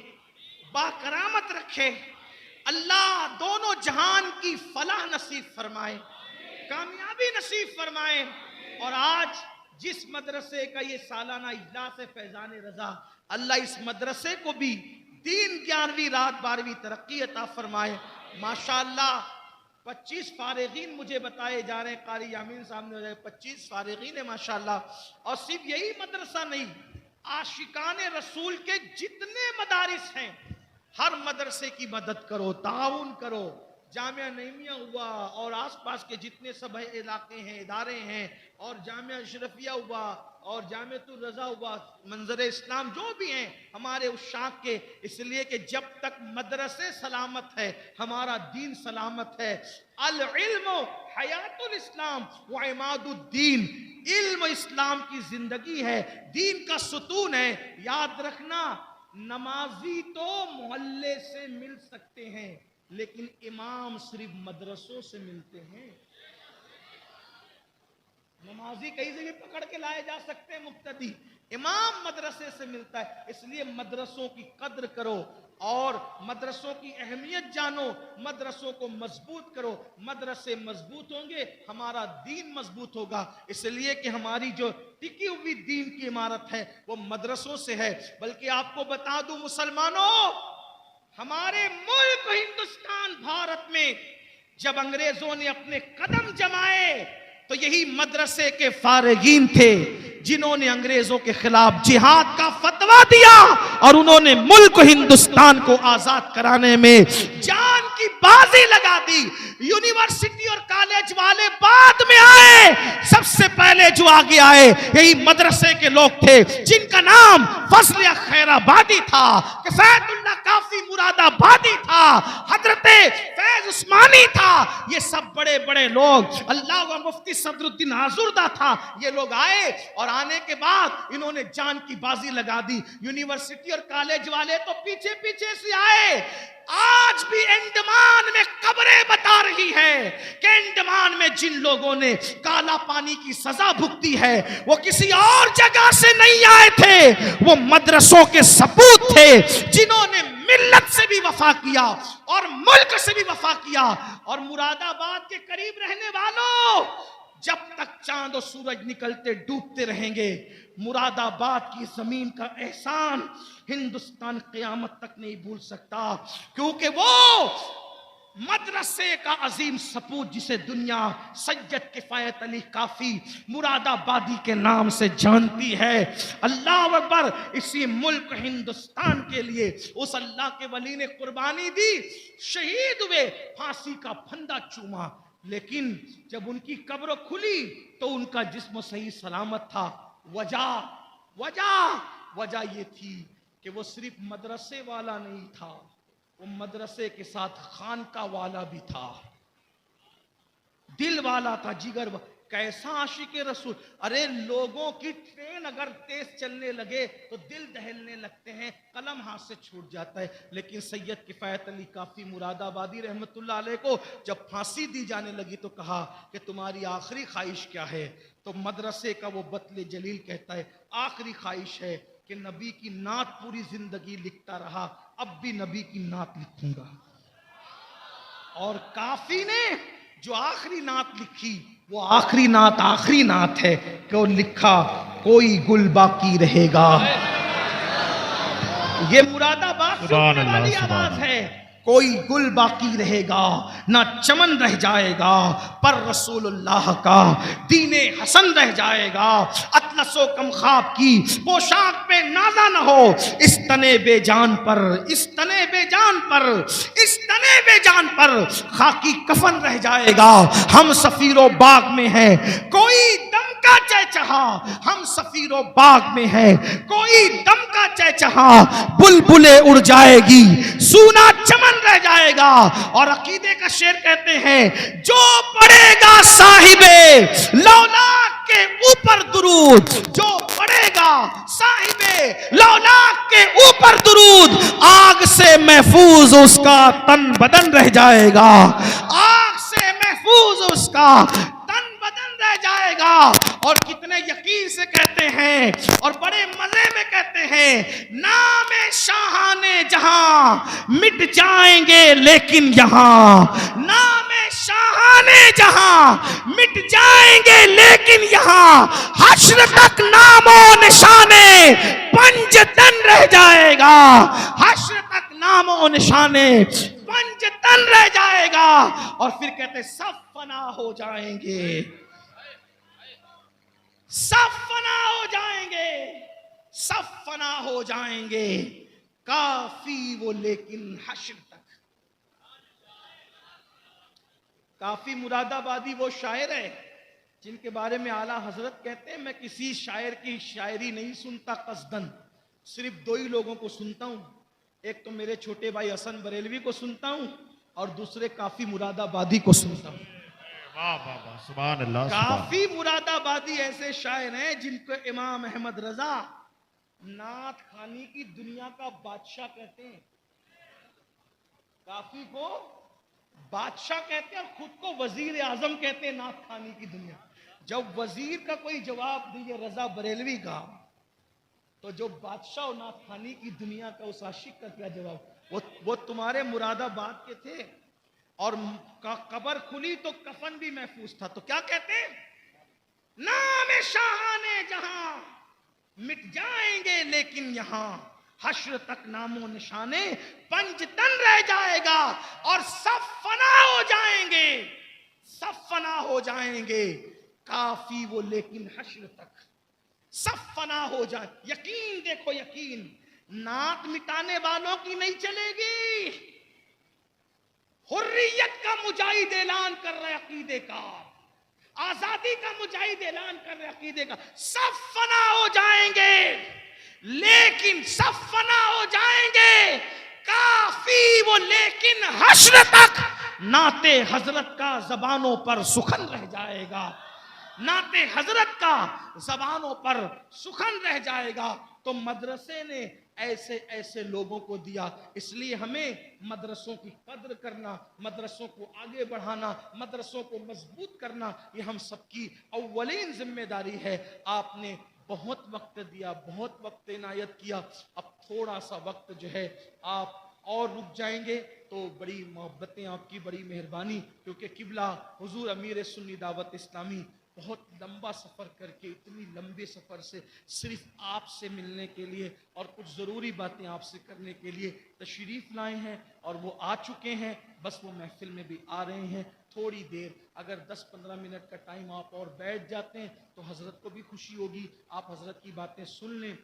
با کرامت رکھے. اللہ دونوں جہان کی فلاح نصیب فرمائے, کامیابی نصیب فرمائے. اور آج جس مدرسے کا یہ سالانہ اجلاس ہے فیضان رضا, اللہ اس مدرسے کو بھی دین 11ویں رات 12ویں ترقی عطا فرمائے. ماشاءاللہ 25 فارغین مجھے بتائے جا رہے ہیں, قاری یامین صاحب نے 25 فارغین ہیں ماشاءاللہ. اور صرف یہی مدرسہ نہیں, عاشقان رسول کے جتنے مدارس ہیں ہر مدرسے کی مدد کرو, تعاون کرو. جامعہ نعیمیہ ہوا اور آس پاس کے جتنے سب علاقے ہیں, ادارے ہیں, اور جامعہ اشرفیہ ہوا اور جامعۃ الرضا ہوا, منظر اسلام جو بھی ہیں ہمارے عشاق کے, اس لیے کہ جب تک مدرسے سلامت ہے ہمارا دین سلامت ہے. العلم حیات الاسلام و عماد الدین, علم اسلام کی زندگی ہے, دین کا ستون ہے. یاد رکھنا, نمازی تو محلے سے مل سکتے ہیں لیکن امام صرف مدرسوں سے ملتے ہیں. نمازی کہیں سے بھی پکڑ کے لائے جا سکتے ہیں مقتدی, امام مدرسے سے ملتا ہے. اس لیے مدرسوں کی قدر کرو اور مدرسوں کی اہمیت جانو, مدرسوں کو مضبوط کرو. مدرسے مضبوط ہوں گے ہمارا دین مضبوط ہوگا. اس لیے کہ ہماری جو ٹکی ہوئی دین کی عمارت ہے وہ مدرسوں سے ہے. بلکہ آپ کو بتا دوں مسلمانوں, ہمارے ملک ہندوستان بھارت میں جب انگریزوں نے اپنے قدم جمائے تو یہی مدرسے کے فارغین تھے جنہوں نے انگریزوں کے خلاف جہاد کا فتویٰ دیا اور انہوں نے ملک ہندوستان کو آزاد کرانے میں جان کی بازی لگا دی. یونیورسٹی اور کالج والے بعد میں آئے, سب سے پہلے جو آگے آئے یہی مدرسے کے لوگ تھے جن کا نام فضل خیر آبادی تھا, کفایت اللہ کافی مراد آبادی تھا, حضرت فیض عثمانی تھا. یہ سب بڑے بڑے لوگ, اللہ و مفتی صدر الدین آزردہ تھا. یہ لوگ آئے اور آنے کے بعد انہوں نے جان کی بازی لگا دی. یونیورسٹی اور کالج والے تو پیچھے پیچھے سے آئے. آج بھی انڈمان میں خبریں بتا رہی ہے کہ انڈمان میں جن لوگوں نے کالا پانی کی سزا بھگتی ہے وہ کسی اور جگہ سے نہیں آئے تھے, وہ مدرسوں کے سپوت تھے جنہوں نے ملت سے بھی وفا کیا اور ملک سے بھی وفا کیا. اور مراد آباد کے قریب رہنے والوں, جب تک چاند و سورج نکلتے ڈوبتے رہیں گے مراد آباد کی زمین کا احسان ہندوستان قیامت تک نہیں بھول سکتا, کیونکہ وہ مدرسے کا عظیم سپوت جسے دنیا سید کفایت علی کافی مراد آبادی کے نام سے جانتی ہے. اللہ اکبر. اسی ملک ہندوستان کے لیے اس اللہ کے ولی نے قربانی دی, شہید ہوئے, پھانسی کا پھندا چوما, لیکن جب ان کی قبر کھلی تو ان کا جسم صحیح سلامت تھا. وجہ یہ تھی کہ وہ صرف مدرسے والا نہیں تھا, وہ مدرسے کے ساتھ خانقاہ والا بھی تھا, دل والا تھا, جگر. کیسا عاشق رسول. ارے لوگوں کی ٹرین اگر تیز چلنے لگے تو دل دہلنے لگتے ہیں, قلم ہاتھ سے چھوٹ جاتا ہے. لیکن سید کفایت علی کافی مراد آبادی رحمت اللہ علیہ کو جب پھانسی دی جانے لگی تو کہا کہ تمہاری آخری خواہش کیا ہے؟ تو مدرسے کا وہ بطل جلیل کہتا ہے آخری خواہش ہے کہ نبی کی نعت پوری زندگی لکھتا رہا, اب بھی نبی کی نعت لکھوں گا. اور کافی نے جو آخری نعت لکھی وہ آخری نعت ہے کہ وہ لکھا کوئی گل باقی رہے گا. یہ مراد آباد سے اٹھنے والی آواز ہے. کوئی گل باقی رہے گا, نہ چمن رہ جائے گا, پر رسول اللہ کا دین حسن رہ جائے گا. اطلس و کم خواب کی پوشاک پہ نازا نہ ہو, اس تنے بے جان پر خاکی کفن رہ جائے گا. ہم سفیر و باغ میں ہیں کوئی دم کا چہچہا, ہم سفیر و باغ میں ہیں کوئی دم کا چہچہا, بلبلیں اڑ جائے گی سونا چمن رہ جائے گا. اور عقیدے کا شعر کہتے ہیں جو پڑھے گا صاحب لولاک کے اوپر درود, جو پڑھے گا صاحب لولاک کے اوپر درود, آگ سے محفوظ اس کا تن بدن رہ جائے گا, آگ سے محفوظ اس کا تن بدن رہ جائے گا. اور کتنے یقین سے کہتے ہیں اور بڑے مزے میں کہتے ہیں نام شاہان جہاں مٹ جائیں گے لیکن یہاں, نام شاہان جہاں مٹ جائیں گے لیکن یہاں, حشر تک نام و نشانے پنج تن رہ جائے گا, حشر تک نام و نشانے پنج تن رہ جائے گا. اور پھر کہتے سب فنا ہو جائیں گے, سب فنا ہو جائیں گے, سب فنا ہو جائیں گے, کافی وہ لیکن حشر تک. کافی مراد آبادی وہ شاعر ہے جن کے بارے میں اعلیٰ حضرت کہتے ہیں میں کسی شاعر کی شاعری نہیں سنتا قصدن, صرف دو ہی لوگوں کو سنتا ہوں, ایک تو میرے چھوٹے بھائی حسن بریلوی کو سنتا ہوں اور دوسرے کافی مراد آبادی کو سنتا ہوں. سبحان اللہ. کافی مراد آبادی ایسے شاعر ہیں جن کو امام احمد رضا نعت خوانی کی دنیا کا بادشاہ کہتے ہیں. کافی کو بادشاہ کہتے ہیں اور خود کو وزیر اعظم کہتے ہیں نعت خوانی کی دنیا. جب وزیر کا کوئی جواب دیے رضا بریلوی کا تو جو بادشاہ و نعت خوانی کی دنیا کا اس عاشق کا کیا جواب؟ وہ تمہارے مراد آباد کے تھے اور قبر کھلی تو کفن بھی محفوظ تھا، تو کیا کہتے ہیں؟ نام شاہان جہاں مٹ جائیں گے لیکن یہاں حشر تک نام و نشانے پنج تن رہ جائے گا اور سب فنا ہو جائیں گے، سب فنا ہو جائیں گے، کافی وہ لیکن حشر تک سب فنا ہو جائیں۔ یقین دیکھو، یقین نعت مٹانے والوں کی نہیں چلے گی، حریت کا مجاہد اعلان کر رہے عقیدے کا، آزادی کا مجاہد اعلان کر رہے عقیدے کا، سب فنا ہو جائیں گے لیکن سب فنا ہو جائیں گے، کافی وہ لیکن حشر تک نعت حضرت کا زبانوں پر سخن رہ جائے گا، نعت حضرت کا زبانوں پر سخن رہ جائے گا۔ تو مدرسے نے ایسے ایسے لوگوں کو دیا، اس لیے ہمیں مدرسوں کی قدر کرنا، مدرسوں کو آگے بڑھانا، مدرسوں کو مضبوط کرنا، یہ ہم سب کی اولین ذمہ داری ہے۔ آپ نے بہت وقت دیا، بہت وقت عنایت کیا، اب تھوڑا سا وقت جو ہے آپ اور رک جائیں گے تو بڑی محبتیں آپ کی، بڑی مہربانی، کیونکہ قبلہ حضور امیر سنی دعوت اسلامی بہت لمبا سفر کر کے، اتنی لمبے سفر سے صرف آپ سے ملنے کے لیے اور کچھ ضروری باتیں آپ سے کرنے کے لیے تشریف لائے ہیں، اور وہ آ چکے ہیں، بس وہ محفل میں بھی آ رہے ہیں۔ تھوڑی دیر اگر 10-15 منٹ کا ٹائم آپ اور بیٹھ جاتے ہیں تو حضرت کو بھی خوشی ہوگی، آپ حضرت کی باتیں سن لیں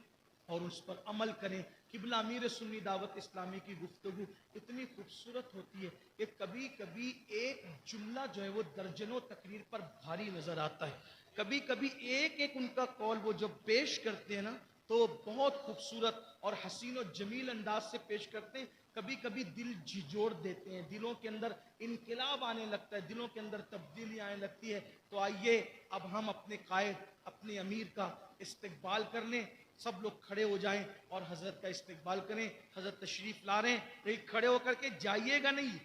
اور اس پر عمل کریں۔ قبلہ امیر سنی دعوت اسلامی کی گفتگو اتنی خوبصورت ہوتی ہے کہ کبھی کبھی ایک جملہ جو ہے وہ درجنوں تقریر پر بھاری نظر آتا ہے، کبھی کبھی ایک ایک ان کا قول وہ جب پیش کرتے ہیں نا تو بہت خوبصورت اور حسین و جمیل انداز سے پیش کرتے ہیں، کبھی کبھی دل جھنجھوڑ دیتے ہیں، دلوں کے اندر انقلاب آنے لگتا ہے، دلوں کے اندر تبدیلی آنے لگتی ہے۔ تو آئیے اب ہم اپنے قائد، اپنے امیر کا استقبال کر لیں، سب لوگ کھڑے ہو جائیں اور حضرت کا استقبال کریں۔ حضرت تشریف لا رہے ہیں، لیکن کھڑے ہو کر کے جائیے گا نہیں،